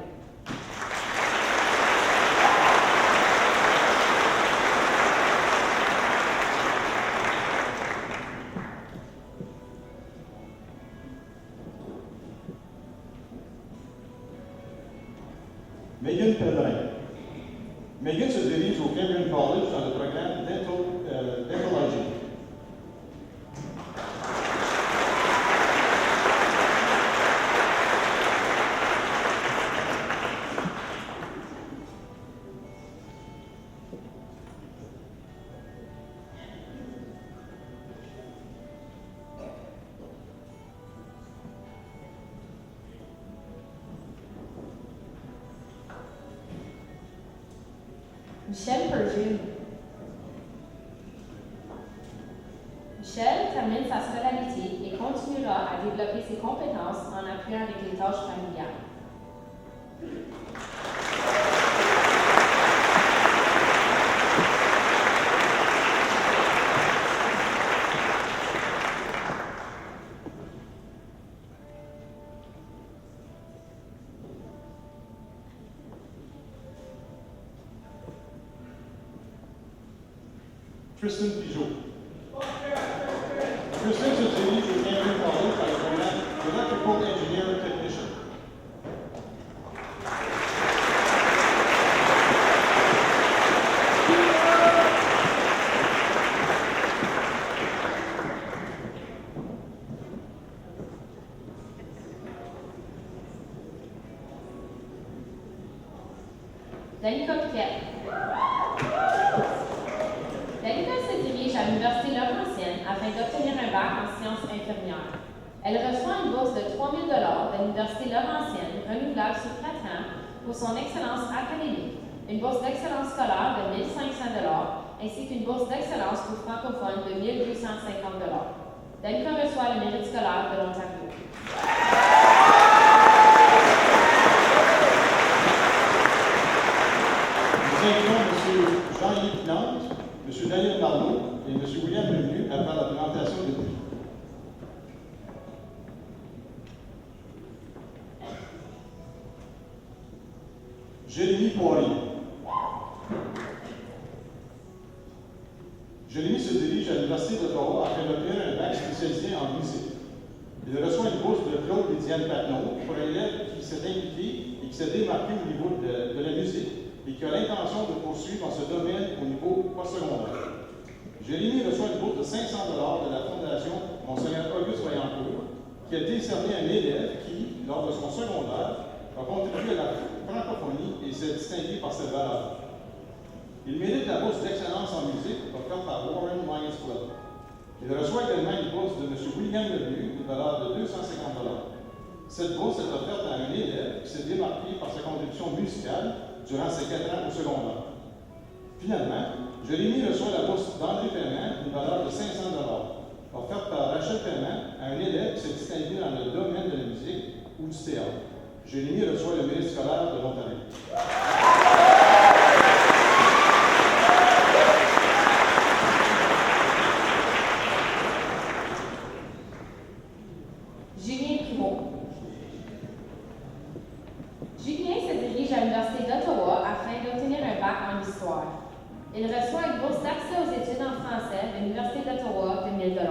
Megan Pellerin. Megan se dirige au Cameron College dans le programme Dentology. Michel Perdue. Michel termine sa scolarité et continuera à développer ses compétences en appuyant avec les tâches familiales. Tristan Pigeot. Tristan se dirige au Cameron College dans le programme Electrical Engineer Technician. Danica Piquet. Danica se dirige à l'Université Laurentienne afin d'obtenir un bac en sciences infirmières. Elle reçoit une bourse de 3 000 $ de l'Université Laurentienne, renouvelable sur 4 ans, pour son excellence académique, une bourse d'excellence scolaire de 1 500 $, ainsi qu'une bourse d'excellence pour francophones de 1 250 $. Danica reçoit le mérite scolaire de l'Ontario. Nous invitons M. Jean-Yves Plante, M. Daniel Marleau et M. William Lemieux à faire la présentation de prix. Jérémy Poirier. Jérémy se dirige à l'Université d'Ottawa afin d'obtenir un bac spécialisé en musique. Il reçoit une bourse de Claude et Diane Patnaud pour un élève qui s'est impliqué et qui s'est démarqué au niveau de la musique et qui a l'intention de poursuivre dans ce domaine au niveau postsecondaire. Jérémy reçoit une bourse de 500 $ de la Fondation Monseigneur Auguste Vaillancourt, qui a décerné un élève qui, lors de son secondaire, a contribué à la francophonie et s'est distingué par ses valeurs. Il mérite la bourse d'excellence en musique offerte par Warren Lions Club. Il reçoit également une bourse de M. William Lemieux, d'une valeur de 250 $. Cette bourse est offerte à un élève qui s'est démarqué par sa contribution musicale durant ses 4 ans au secondaire. Finalement, Jérémy reçoit la bourse d'André Perrin, d'une valeur de 500 $, offerte par Rachel Perrin à un élève qui s'est distingué dans le domaine de la musique ou du théâtre. Jérémy reçoit le mérite scolaire de l'Ontario. Julien Primo. Julien se dirige à l'Université d'Ottawa afin d'obtenir un bac en histoire. Il reçoit une bourse d'accès aux études en français de l'Université d'Ottawa de 1 000 $.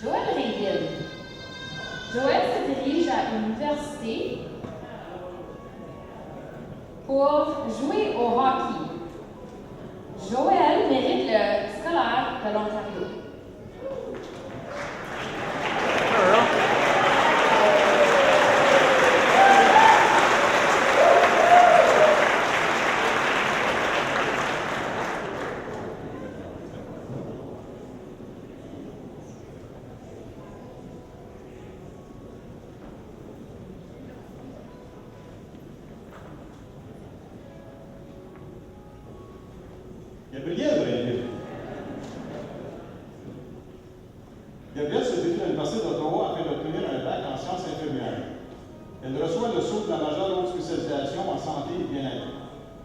Joël Ringil. Joël se dirige à l'université pour jouer au hockey. Joël mérite le scolaire de l'Ontario. Gabriel Ringil.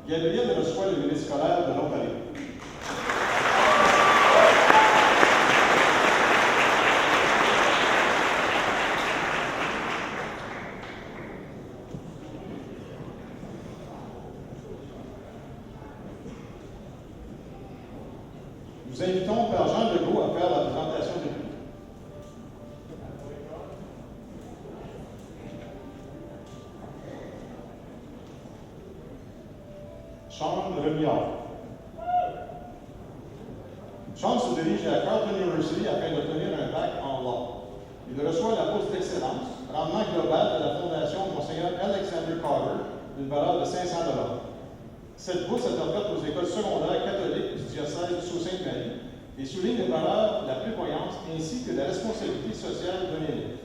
Gabriel reçoit le mérite scolaire de l'Ontario. Nous invitons Père Jean Legault à faire la présentation des prix. Sean Remillard. Sean se dirige à Carleton University afin d'obtenir un bac en law. Il reçoit la bourse d'excellence, rendement global de la Fondation Monseigneur Alexander Carter, d'une valeur de 500 $. Cette bourse est offerte aux écoles secondaires catholiques du diocèse de Sault-Sainte-Marie et souligne les valeurs de la prévoyance ainsi que la responsabilité sociale d'un élève.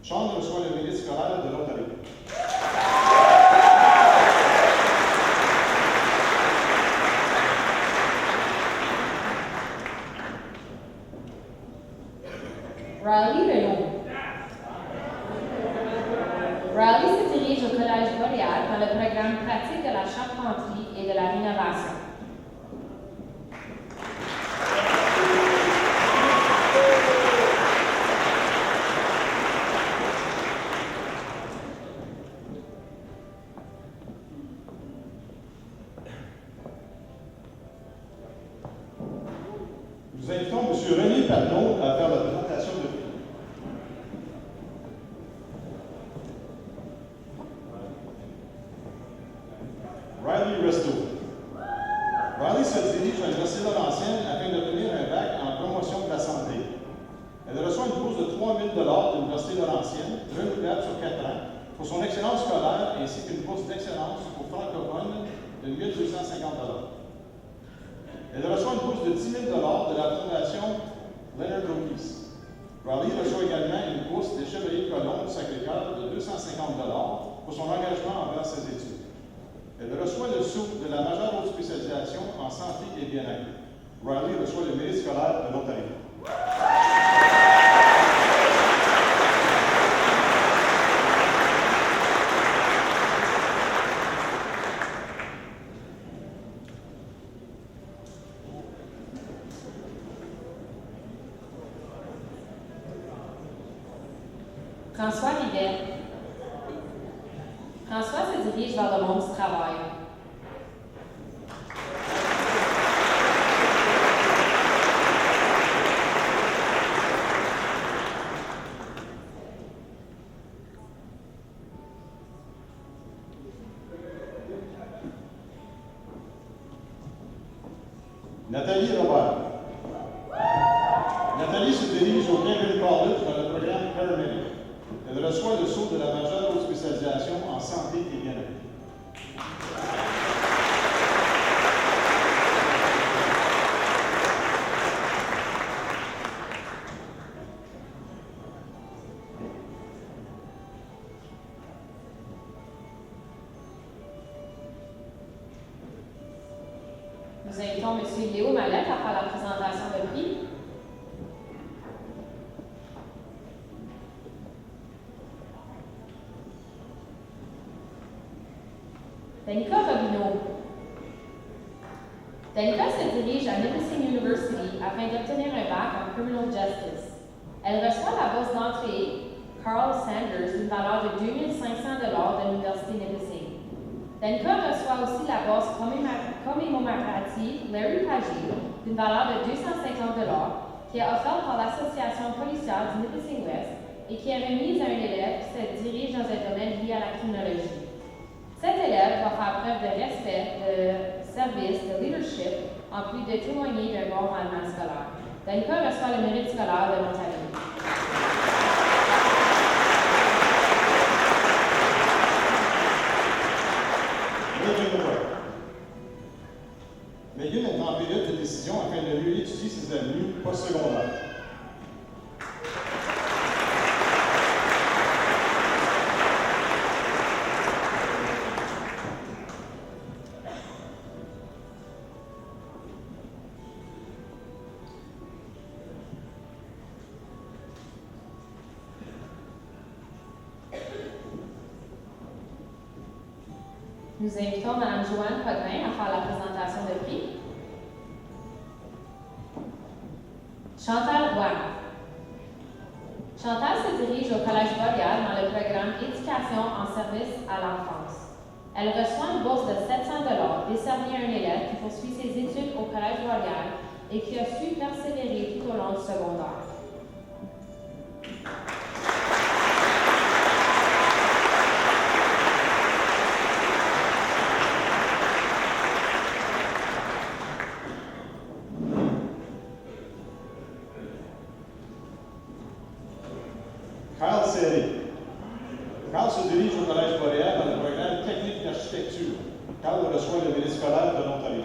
Sean reçoit le mérite scolaire de l'Ontario. Riley Renaud. Riley se dirige au Collège Boréal dans le programme pratique de la charpenterie et de la rénovation. Nous invitons M. René Pardot à faire la présentation de prix. Riley Resto. Riley se dirige à l'Université Laurentienne afin d'obtenir un bac en promotion de la santé. Elle reçoit une bourse de 3 000 $ de l'Université Laurentienne, renouvelable sur 4 ans, pour son excellence scolaire ainsi qu'une bourse d'excellence pour francophones de 1 250 $. Elle reçoit une bourse de 10 000 $ de la Fondation Leonard O'Keefe. Riley reçoit également une bourse des Chevaliers Colomb du Sacré-Cœur de 250 $ pour son engagement envers ses études. Elle reçoit le sou de la majeure haute spécialisation en santé et bien-être. Riley reçoit le mérite scolaire de l'Ontario. François Rivet. François se dirige vers le monde du travail. Nathalie Robert. Nathalie se dirige au Kevin College dans le programme Paramedic. Elle reçoit le sceau de la majeure haute spécialisation en santé et bien-être. Nous invitons M. Léo Mallette à faire la présentation de prix. Danica Robineau. Danica se dirige à Nipissing University afin d'obtenir un bac en Criminal Justice. Elle reçoit la bourse d'entrée Carl Sanders d'une valeur de 2 500 $ de l'Université Nipissing. Danica reçoit aussi la bourse commémorative Larry Pagé d'une valeur de 250 $ qui est offerte par l'Association policière du Nipissing West et qui est remise à un élève qui se dirige dans un domaine lié à la criminologie. Cet élève va faire preuve de respect, de service, de leadership, en plus de témoigner d'un bon rendement scolaire. Danica reçoit le mérite scolaire de l'Ontario. Megan est en période de décision afin de mieux étudier ses avenues postsecondaires. Nous invitons Mme Joanne Potvin à faire la présentation de prix. Chantal Roy. Chantal se dirige au Collège Boréal dans le programme Éducation en service à l'enfance. Elle reçoit une bourse de 700 $ décernée à un élève qui poursuit ses études au Collège Boréal et qui a su persévérer tout au long du secondaire. Carl Serré. Carl se dirige au Collège Boréal dans le programme technique d'architecture. Carl reçoit le ministre scolaire de l'Ontario.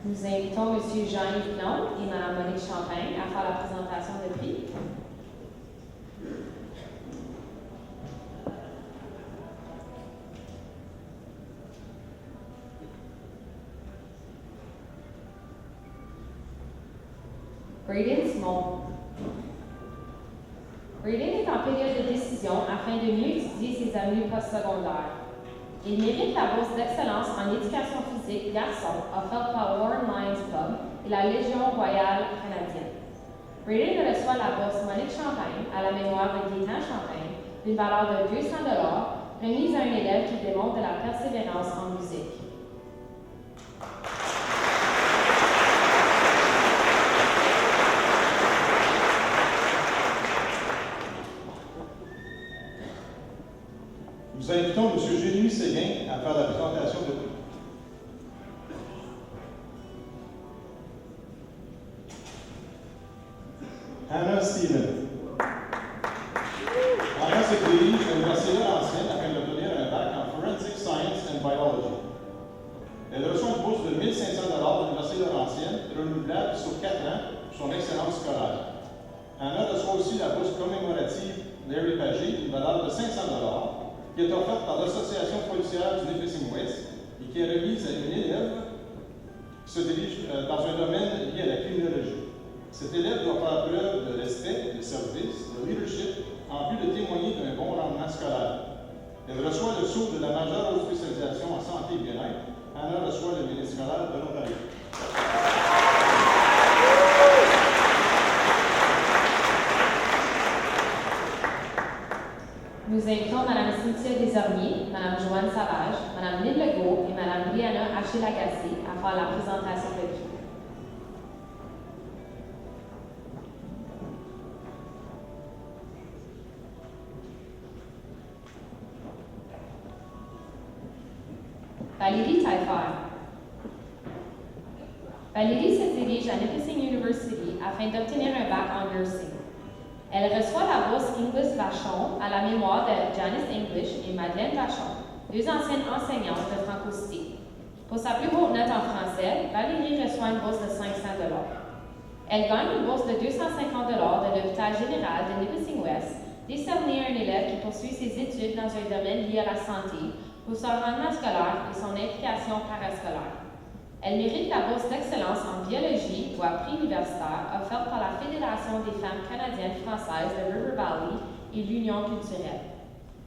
Nous invitons M. Jean-Yves Plomb et Mme Monique Champagne à faire la présentation de prix. Braden Simon. Braden est en période de décision afin de mieux étudier ses avenues postsecondaires. Il mérite la bourse d'excellence en éducation physique garçon offerte par Warren Lions Club et la Légion royale canadienne. Braden reçoit la bourse Monique Champagne à la mémoire de Gaétan Champagne d'une valeur de 200 $ remise à un élève qui démontre de la persévérance en musique. Nous invitons M. Jérémy Séguin à faire la présentation de prix. Hannah Steven. Hannah se dirige à l'Université Laurentienne afin d'obtenir un bac en Forensic Science and Biology. Elle reçoit une bourse de 1 500 $ de l'Université Laurentienne, renouvelable sur 4 ans, pour son excellence scolaire. Hannah reçoit aussi la bourse commémorative Larry Pagé, d'une valeur de 500 $ qui est offerte par l'Association policière du Nipissing-Ouest et qui est remise à une élève qui se dirige dans un domaine lié à la criminologie. Cet élève doit faire preuve de respect, de service, de leadership, en vue de témoigner d'un bon rendement scolaire. Elle reçoit le sceau de la majeure spécialisation en santé et bien-être. Hannah reçoit le ministre scolaire de l'Ontario. Nous invitons Mme Cynthia Desormiers, Mme Joanne Savage, Mme Lynne Legault et Mme Brianna Haché-Lagacé à faire la présentation de prix. Valérie Taillefer. Valérie se dirige à Nipissing University afin d'obtenir un bac en nursing. Elle reçoit la bourse English Vachon à la mémoire de Janice English et Madeleine Vachon, deux anciennes enseignantes de Francocité. Pour sa plus haute note en français, Valérie reçoit une bourse de 500 $. Elle gagne une bourse de 250 $ de l'Hôpital général de Nipissing-Ouest, décernée à un élève qui poursuit ses études dans un domaine lié à la santé pour son rendement scolaire et son implication parascolaire. Elle mérite la bourse d'excellence en biologie ou à prix universitaire offerte par la Fédération des femmes canadiennes françaises de River Valley et l'Union culturelle.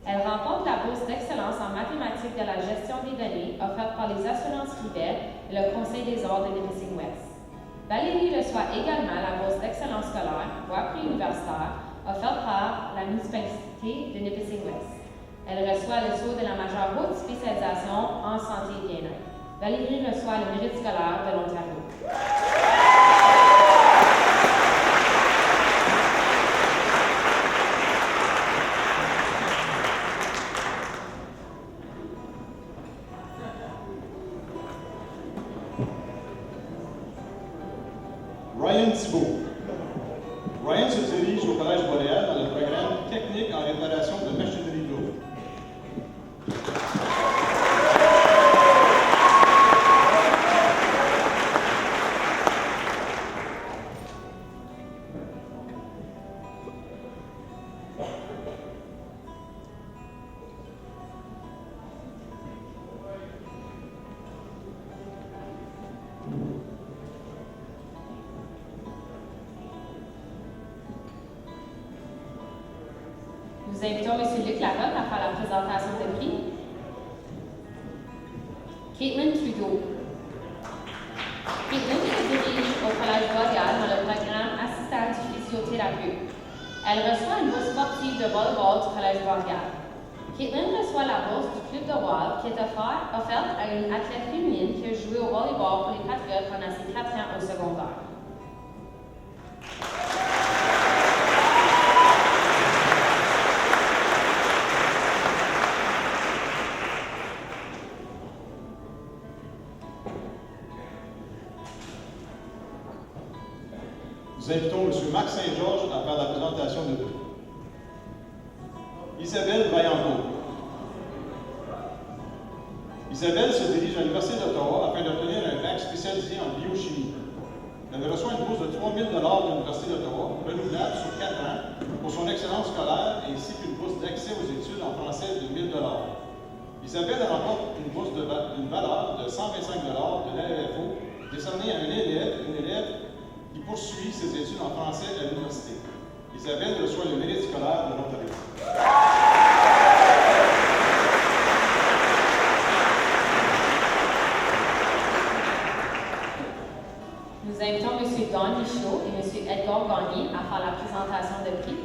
Elle remporte la bourse d'excellence en mathématiques de la gestion des données offerte par les assurances Rivet et le Conseil des ordres de Nipissing-Ouest. Valérie reçoit également la bourse d'excellence scolaire ou à prix universitaire offerte par la municipalité de Nipissing-Ouest. Elle reçoit le sceau de la majeure haute spécialisation en santé et bien-être. Valérie reçoit le mérite scolaire de l'Ontario. Ryan Thibault. Ryan se dirige au Collège Boréal dans le programme technique en réparation de machinerie lourde. Nous invitons M. Luc Larocque à faire la présentation de prix. Caitlin Trudeau. Caitlin se dirige au Collège Boréal dans le programme Assistant du physiothérapeute. Elle reçoit une bourse sportive de volleyball du Collège Boréal. Caitlin reçoit la bourse du Club de Wall qui est offerte à une athlète féminine qui a joué au volleyball pour les Patriotes pendant ses 4 ans au secondaire. Nous invitons M. Marc Saint-Georges à faire la présentation de prix. Isabelle Vaillancourt. Isabelle se dirige à l'Université d'Ottawa afin d'obtenir un bac spécialisé en biochimie. Elle reçoit une bourse de 3 000 de l'Université d'Ottawa, renouvelable sur 4 ans, pour son excellence scolaire, ainsi qu'une bourse d'accès aux études en français de 1 000 Isabelle remporte une bourse d'une valeur de 125 de l'AEFO, décernée à une élève qui poursuit ses études en français à l'université. Isabelle reçoit le mérite scolaire de l'Ontario. Nous invitons M. Don Michaud et M. Edgar Gagné à faire la présentation de prix.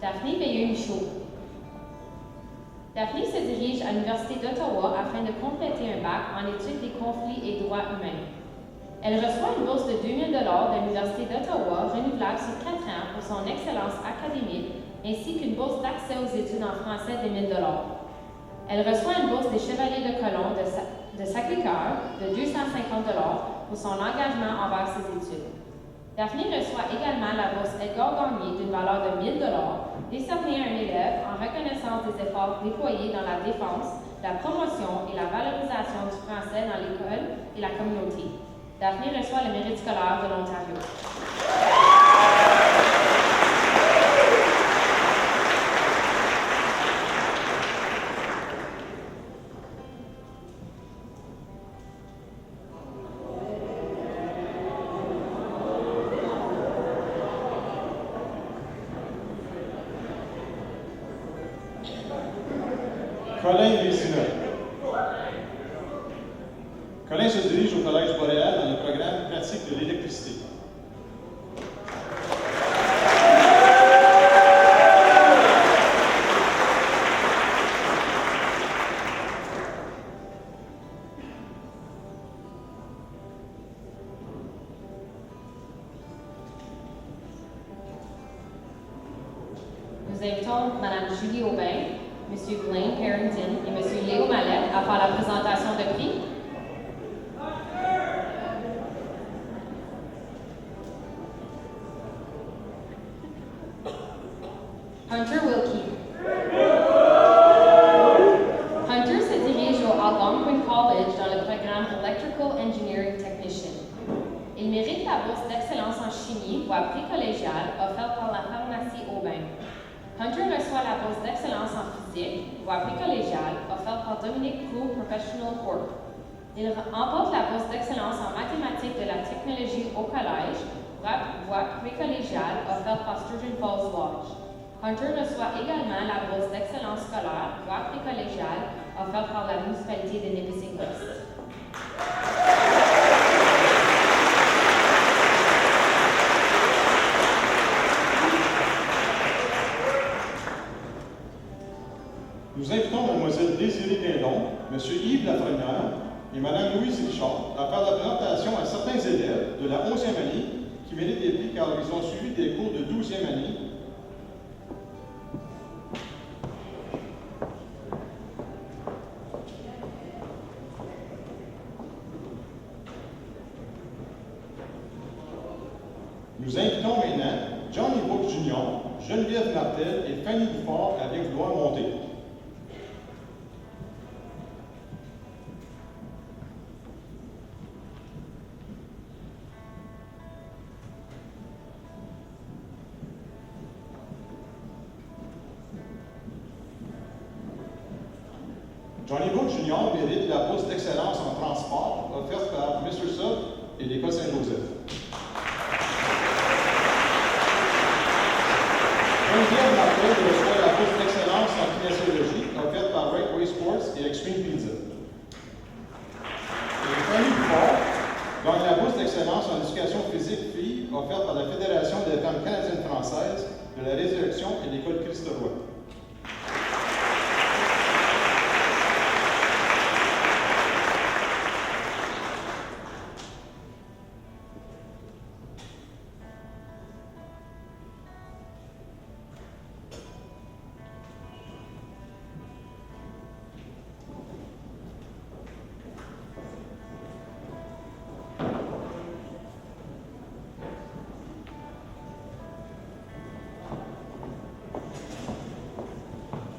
Daphné Veilleux-Michaud. Daphné se dirige à l'Université d'Ottawa afin de compléter un bac en études des conflits et droits humains. Elle reçoit une bourse de 2 000 de l'Université d'Ottawa, renouvelable sur 4 ans pour son excellence académique, ainsi qu'une bourse d'accès aux études en français de 1 000 Elle reçoit une bourse des Chevaliers de Colomb de Sacré-Cœur de 250 pour son engagement envers ses études. Daphné reçoit également la bourse Edgar Gagné d'une valeur de 1 000 décernée à un élève en reconnaissance des efforts déployés dans la défense, la promotion et la valorisation du français dans l'école et la communauté. Daphné reçoit le mérite scolaire de l'Ontario. Colin Vézineux. Colin se dirige au Collège Boréal dans le programme pratique de l'électricité. Nous invitons Mme Julie Aubin, M. Blaine Harrington et M. Léo Mallette à faire la présentation de prix. Hunter Wilkie. Hunter se dirige au Algonquin College dans le programme Electrical Engineering Technician. Il mérite la bourse d'excellence en chimie, voie précollégiale, offerte par la pharmacie Aubin. Hunter reçoit la bourse d'excellence en physique, voie précollégiale, offerte par Dominic Coe Professional Corp. Il remporte la bourse d'excellence en mathématiques de la technologie au collège, voie précollégiale, offerte par Sturgeon Falls Lodge. Hunter reçoit également la bourse d'excellence scolaire, voie précollégiale, offerte par la municipalité de Nipissing-West. Nous invitons Mlle Désirée Guindon, M. Yves Lafrenière et Mme Louise Richard à faire la présentation à certains élèves de la 11e année qui méritent des prix car ils ont suivi des cours de 12e année. Nous invitons maintenant Johnny Brooks Jr., Geneviève Martel et Fanny Bouffard à bien vouloir monter. Johnny Book Jr. mérite la bourse d'excellence en transport offerte par Mr. Sub et l'École Saint-Joseph. Geneviève Martel reçoit la bourse d'excellence en kinésiologie offerte par Right Way Sports et Extreme Pizza. Et Fanny Duport gagne la bourse d'excellence en éducation physique filles offerte par la Fédération des femmes canadiennes-françaises de la Résurrection et l'École Christ-Roi.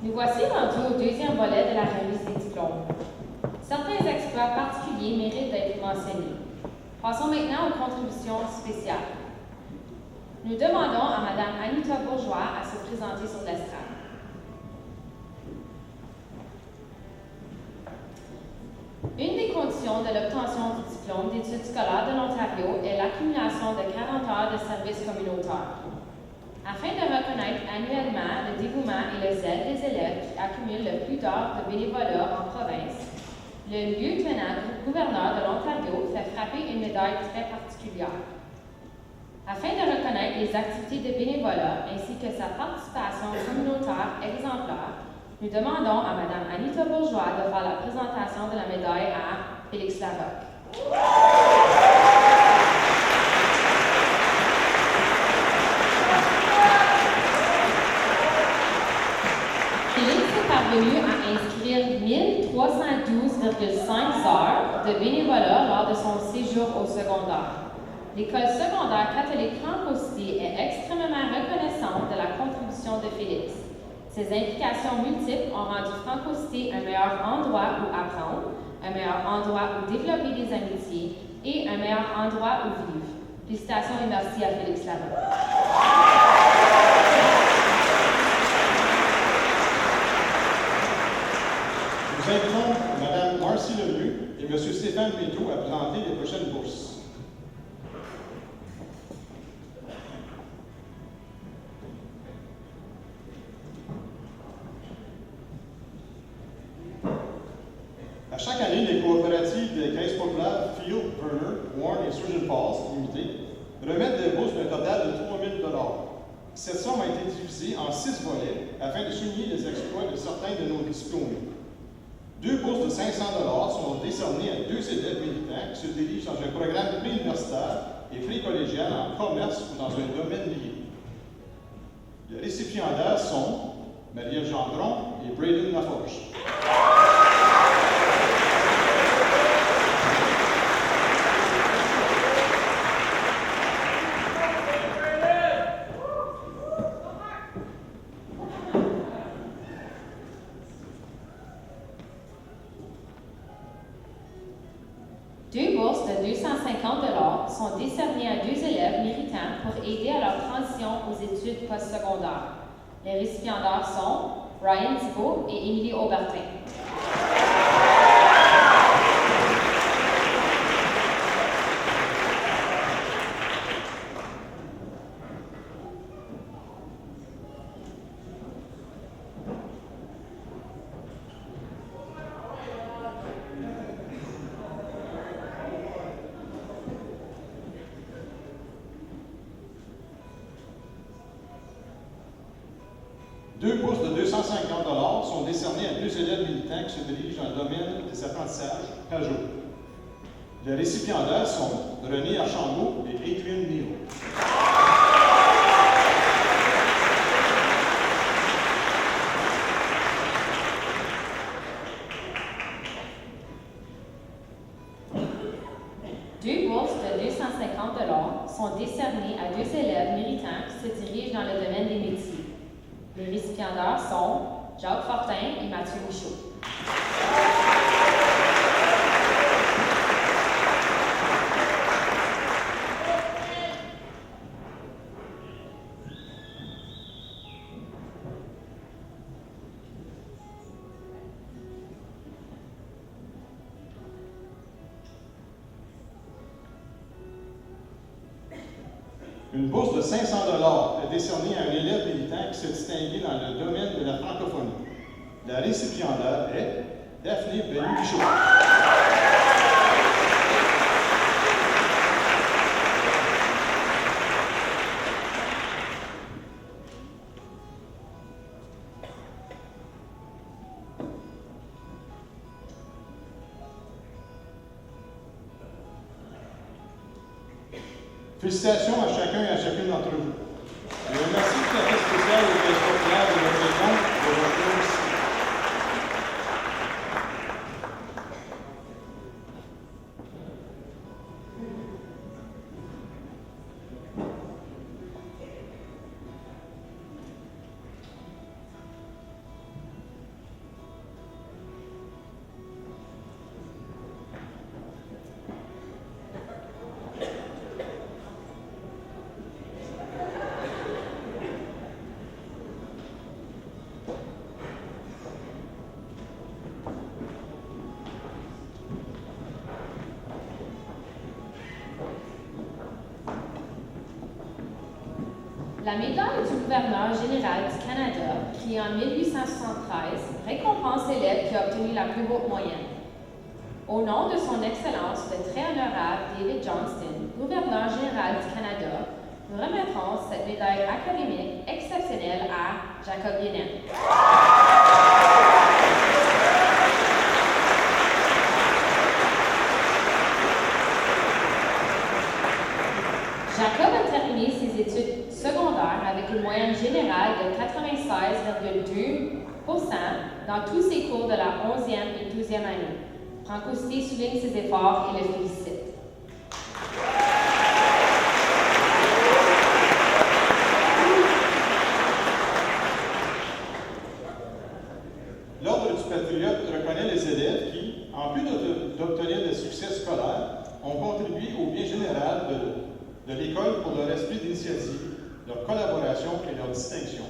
Nous voici rendus au deuxième volet de la remise des diplômes. Certains exploits particuliers méritent d'être mentionnés. Passons maintenant aux contributions spéciales. Nous demandons à Mme Anita Bourgeois à se présenter sur l'estrade. Une des conditions de l'obtention du diplôme d'études scolaires de l'Ontario est l'accumulation de 40 heures de service communautaire. Afin de reconnaître annuellement le dévouement et le zèle des élèves qui accumulent le plus d'heures de bénévolat en province, le lieutenant-gouverneur de l'Ontario fait frapper une médaille très particulière. Afin de reconnaître les activités de bénévolat ainsi que sa participation communautaire exemplaire, nous demandons à Mme Anita Bourgeois de faire la présentation de la médaille à Félix Larocque. Félix est parvenu à inscrire 1312,5 heures de bénévolat lors de son séjour au secondaire. L'École secondaire catholique Franco-Cité est extrêmement reconnaissante de la contribution de Félix. Ses implications multiples ont rendu Franco-Cité un meilleur endroit où apprendre, un meilleur endroit où développer des amitiés et un meilleur endroit où vivre. Félicitations et merci à Félix Larocque. Nous invitons Mme Marcy Lemieux et M. Stéphane Pétou à présenter les prochaines bourses. À chaque année, les coopératives des caisses populaires Field, Burner, Warren et Surgeon Falls Limited remettent des bourses d'un total de 3 000 $. Cette somme a été divisée en 6 volets afin de souligner les exploits de certains de nos diplômés. 2 bourses de 500 $ sont décernées à 2 élèves militants qui se dirigent dans un programme préuniversitaire et précollégial en commerce ou dans un domaine lié. Les récipiendaires sont Marie-Ève Gendron et Braden Laforge. Deux bourses de 250 $ sont décernées à 2 élèves méritants pour aider à leur transition aux études postsecondaires. Les récipiendaires sont Ryan Thibault et Émilie Aubertin. Deux bourses de 250 $ sont décernées à 2 élèves militants qui se dirigent dans le domaine des apprentissages Pajot. Les récipiendaires sont René Archambault et Adrian Neal. Deux bourses de 250 $ sont décernées à 2 élèves méritants qui se dirigent dans le domaine des métiers. Les récipiendaires sont Jacques Fortin et Mathieu Michaud. Une bourse de 500 $ est décernée à un élève militant qui s'est distingué dans le domaine de la francophonie. La récipiendaire est Daphné Bellu-Bichot. Félicitations à chacun et à chacune d'entre vous. Et un merci tout à fait spécial aux caisses populaires de notre région de votre aussi. La médaille du gouverneur général du Canada, créée en 1873, récompense l'élève qui a obtenu la plus haute moyenne. Au nom de son Excellence, le très honorable David Johnston, gouverneur général du Canada, nous remettrons cette médaille académique exceptionnelle à Jacob Guénette. Jacob a terminé ses études secondaires avec une moyenne générale de 96,2% dans tous ses cours de la 11e et 12e année. Franco Cité souligne ses efforts et le félicite. L'Ordre du Patriote reconnaît les élèves qui, en plus d'obtenir des succès scolaires, ont contribué au bien général de l'école pour leur esprit d'initiative, leur collaboration et leur distinction.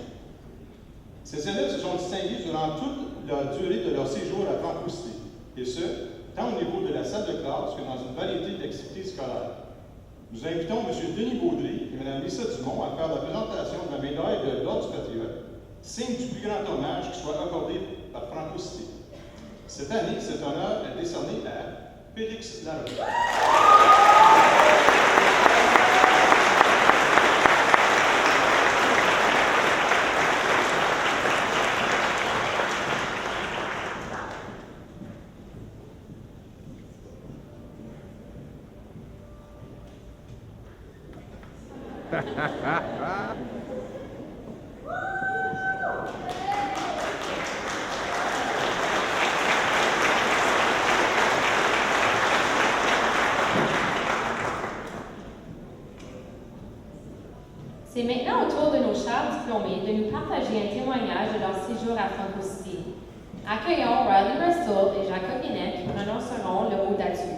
Ces élèves se sont distingués durant toute la durée de leur séjour à Franco Cité, et ce, tant au niveau de la salle de classe que dans une variété d'activités scolaires. Nous invitons M. Denis Baudry et Mme Lisa Dumont à faire la présentation de la médaille de l'Ordre du Patriote, signe du plus grand hommage qui soit accordé par Franco Cité. Cette année, cet honneur est décerné à Félix Larocque. C'est maintenant au tour de nos chers diplômés de nous partager un témoignage de leur séjour à Franco City. Accueillons Riley Russell et Jacob Guénette qui prononceront le mot d'adieu.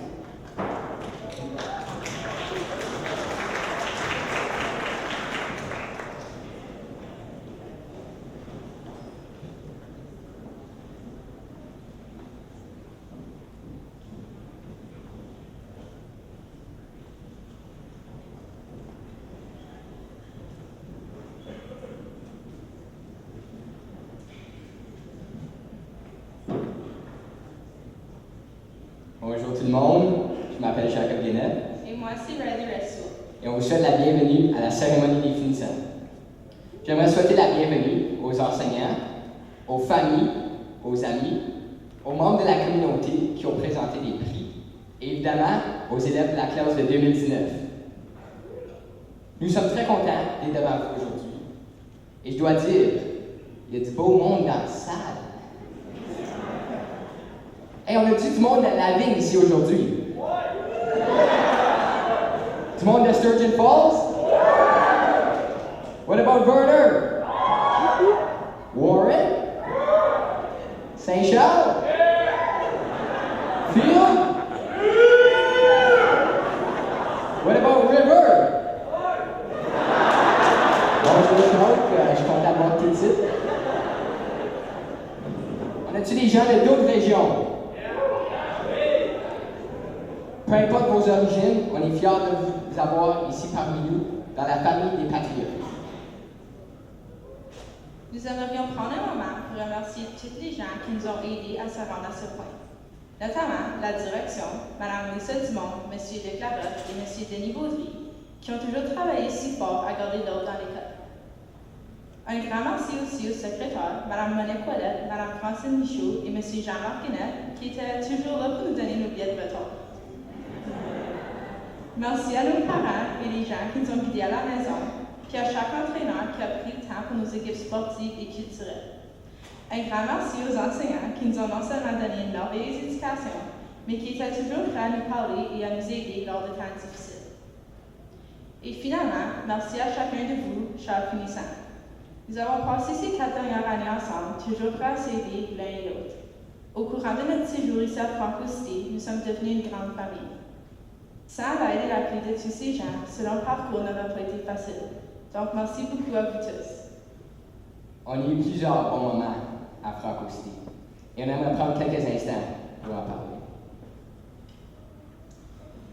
Bonjour tout le monde, je m'appelle Jacob Guénette Et moi, c'est Riley Russell. et on vous souhaite la bienvenue à la cérémonie des finissants. J'aimerais souhaiter la bienvenue aux enseignants, aux familles, aux amis, aux membres de la communauté qui ont présenté des prix et évidemment aux élèves de la classe de 2019. Nous sommes très contents d'être devant vous aujourd'hui et je dois dire, il y a du beau monde dans la salle. Hey, on a-tu du monde de la vigne ici aujourd'hui? Du monde de Sturgeon Falls? What about Werner? Warren? Saint-Charles? Field? What about River? Bonjour Charles, je suis content de voir tout de suite. On a-tu des gens de d'autres régions? Peu importe vos origines, on est fiers de vous avoir ici parmi nous dans la famille des patriotes. Nous aimerions prendre un moment pour remercier tous les gens qui nous ont aidés à se rendre à ce point, notamment la direction, Mme Lisa Dumont, M. De Clarotte et M. Denis Baudry, qui ont toujours travaillé si fort à garder l'ordre dans l'école. Un grand merci aussi aux secrétaires, Mme Monique Ouellette, Mme Francine Michaud et M. Jean-Marc Guenette, qui étaient toujours là pour nous donner nos billets de retour. Merci à nos parents et les gens qui nous ont guidés à la maison, puis à chaque entraîneur qui a pris le temps pour nos équipes sportives et culturelles. Un grand merci aux enseignants qui nous ont non seulement donné une merveilleuse éducation, mais qui étaient toujours prêts à nous parler et à nous aider lors de temps difficiles. Et finalement, merci à chacun de vous, chers finissants. Nous avons passé ces 4 dernières années ensemble, toujours prêts à s'aider l'un et l'autre. Au courant de notre séjour ici à Franco-Cité, nous sommes devenus une grande famille. Sans l'aide et l'appui de tous ces gens, ce long parcours n'aurait pas été facile. Donc, merci beaucoup à vous tous. On a eu plusieurs bons moments à Franco-Cité et on aimerait prendre quelques instants pour en parler.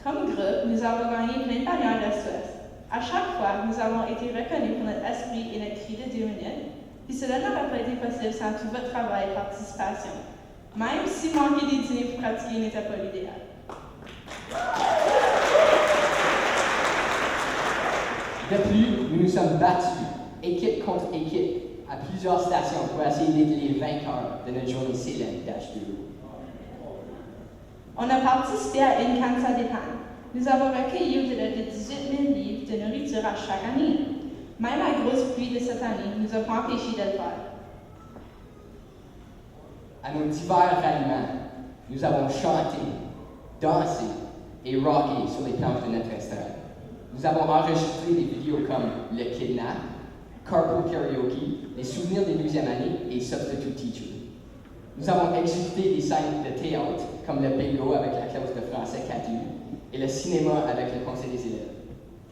Comme groupe, nous avons gagné plein de bannières d'Est-Ouest. À chaque fois, nous avons été reconnus pour notre esprit et notre cri de 2 minutes, puis cela n'aurait pas été possible sans tout votre travail et participation, même si manquer des dîners pour pratiquer n'était pas l'idéal. De plus, nous nous sommes battus, équipe contre équipe, à plusieurs stations pour essayer d'être les vainqueurs de notre journée célèbre d'H2O. On a participé à une canne ça dépend. Nous avons recueilli au-delà de 18 000 livres de nourriture à chaque année. Même la grosse pluie de cette année ne nous a pas empêchés de le faire. À nos divers ralliements, nous avons chanté, dansé et rocké sur les planches de notre restaurant. Nous avons enregistré des vidéos comme Le Kidnap, Carpool Karaoke, Les souvenirs des 12e années et Substitute Teacher. Nous avons exécuté des scènes de théâtre comme le bingo avec la classe de français Catu et le cinéma avec le conseil des élèves.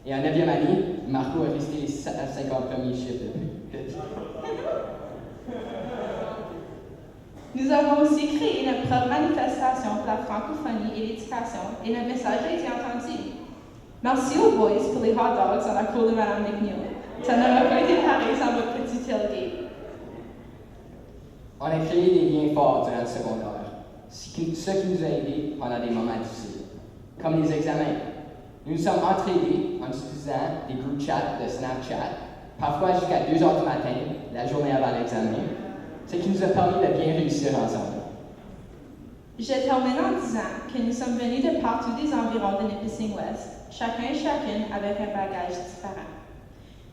Et en 9e année, Marco a récité les 50 premiers chiffres de pi. Nous avons aussi créé notre propre manifestation pour la francophonie et l'éducation et notre message a été entendu. Merci aux boys pour les hot dogs dans la cour de Mme McNeil. Ça n'aurait pas été pareil sans votre petit tailgate. On a créé des liens forts durant le secondaire, ce qui nous a aidés pendant des moments difficiles, comme les examens. Nous nous sommes entraînés en utilisant des groupes chat de Snapchat, parfois jusqu'à 2 heures du matin, la journée avant l'examen, ce qui nous a permis de bien réussir ensemble. Je termine en disant que nous sommes venus de partout des environs de Nipissing-Ouest, chacun et chacune avec un bagage différent.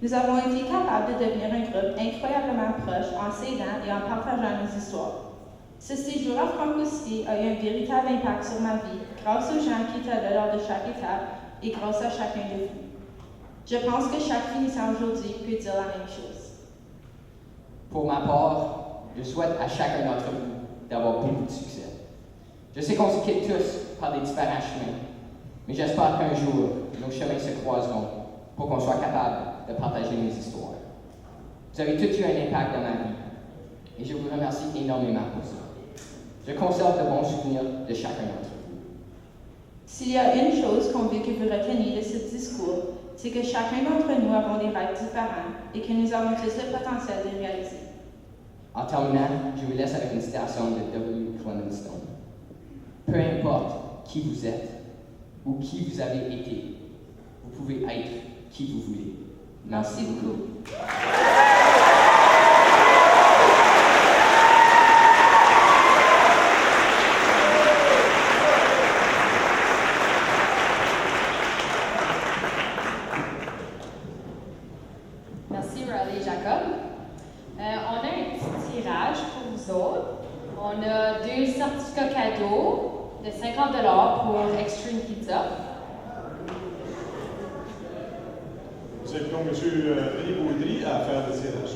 Nous avons été capables de devenir un groupe incroyablement proche en s'aidant et en partageant nos histoires. Ce séjour à Franco-Cité a eu un véritable impact sur ma vie grâce aux gens qui étaient là lors de chaque étape et grâce à chacun de vous. Je pense que chaque finissant aujourd'hui peut dire la même chose. Pour ma part, je souhaite à chacun d'entre vous d'avoir beaucoup de succès. Je sais qu'on se quitte tous par des différents chemins, mais j'espère qu'un jour, nos chemins se croiseront pour qu'on soit capable de partager nos histoires. Vous avez tous eu un impact dans ma vie, et je vous remercie énormément pour ça. Je conserve de bons souvenirs de chacun d'entre vous. S'il y a une chose qu'on veut que vous reteniez de ce discours, c'est que chacun d'entre nous avons des rêves différents et que nous avons tous le potentiel de les réaliser. En terminant, je vous laisse avec une citation de W. Clement Stone. Peu importe qui vous êtes ou qui vous avez été, vous pouvez être qui vous voulez. Merci beaucoup. Merci, Riley Jacob. On a un petit tirage pour vous autres. On a 2 certificats cadeaux de 50 $ pour Extreme Pizza. Nous invitons M. Denis Baudry à faire le tirage.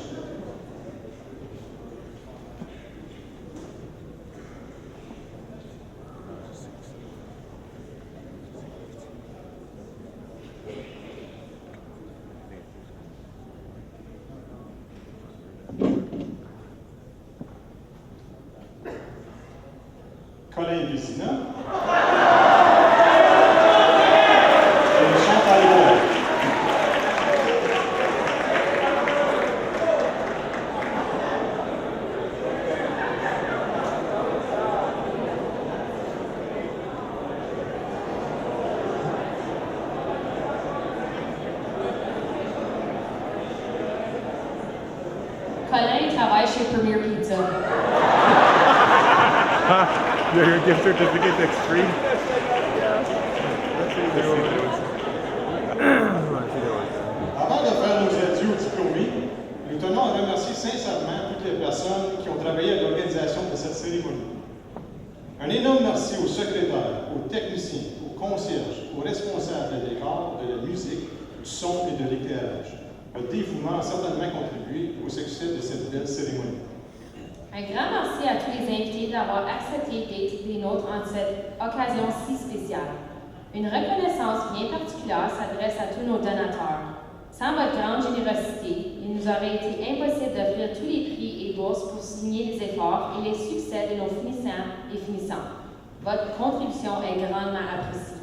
Colin Vizina. Et Chantal Roy. travaille chez Premier Pizza. Your gift certificate to Extreme. Avant de faire nos adieux aux diplômés, nous tenons à remercier sincèrement toutes les personnes qui ont travaillé à l'organisation de cette cérémonie. Un énorme merci aux secrétaires, aux techniciens, aux concierges, aux responsables des décors, de la musique, du son et de l'éclairage. Votre dévouement a certainement contribué au succès de cette belle cérémonie. Un grand merci à tous les invités d'avoir accepté d'être des nôtres en cette occasion si spéciale. Une reconnaissance bien particulière s'adresse à tous nos donateurs. Sans votre grande générosité, il nous aurait été impossible d'offrir tous les prix et bourses pour souligner les efforts et les succès de nos finissants et finissantes. Votre contribution est grandement appréciée.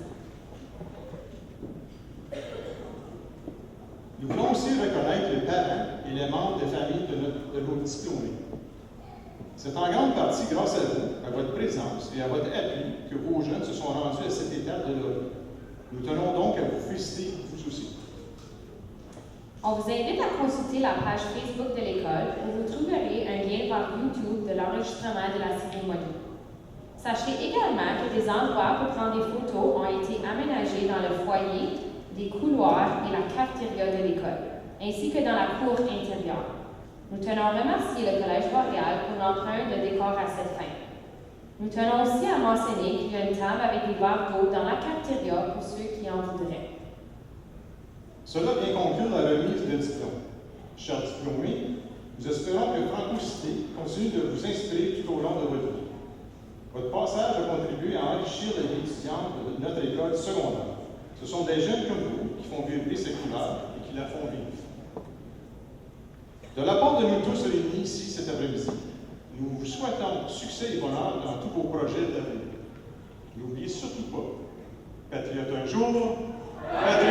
Nous voulons aussi reconnaître les parents et les membres des familles de nos diplômés. C'est en grande partie grâce à vous, à votre présence et à votre appui que vos jeunes se sont rendus à cette étape de leur vie. Nous tenons donc à vous féliciter, vous aussi. On vous invite à consulter la page Facebook de l'école où vous trouverez un lien vers YouTube de l'enregistrement de la cérémonie. Sachez également que des endroits pour prendre des photos ont été aménagés dans le foyer, les couloirs et la cafétéria de l'école, ainsi que dans la cour intérieure. Nous tenons à remercier le Collège Boréal pour l'emprunt de décor à cette fin. Nous tenons aussi à mentionner qu'il y a une table avec des verres d'eau dans la cafétéria pour ceux qui en voudraient. Cela vient conclure la remise de diplôme. Chers diplômés, nous espérons que Francocité continue de vous inspirer tout au long de votre vie. Votre passage a contribué à enrichir la vie étudiante de notre école secondaire. Ce sont des jeunes comme vous qui font vibrer ces couleurs et qui la font vivre. De la part de nous tous réunis ici cet après-midi, nous vous souhaitons succès et bonheur dans tous vos projets d'avenir. N'oubliez surtout pas, patriote un jour, patriote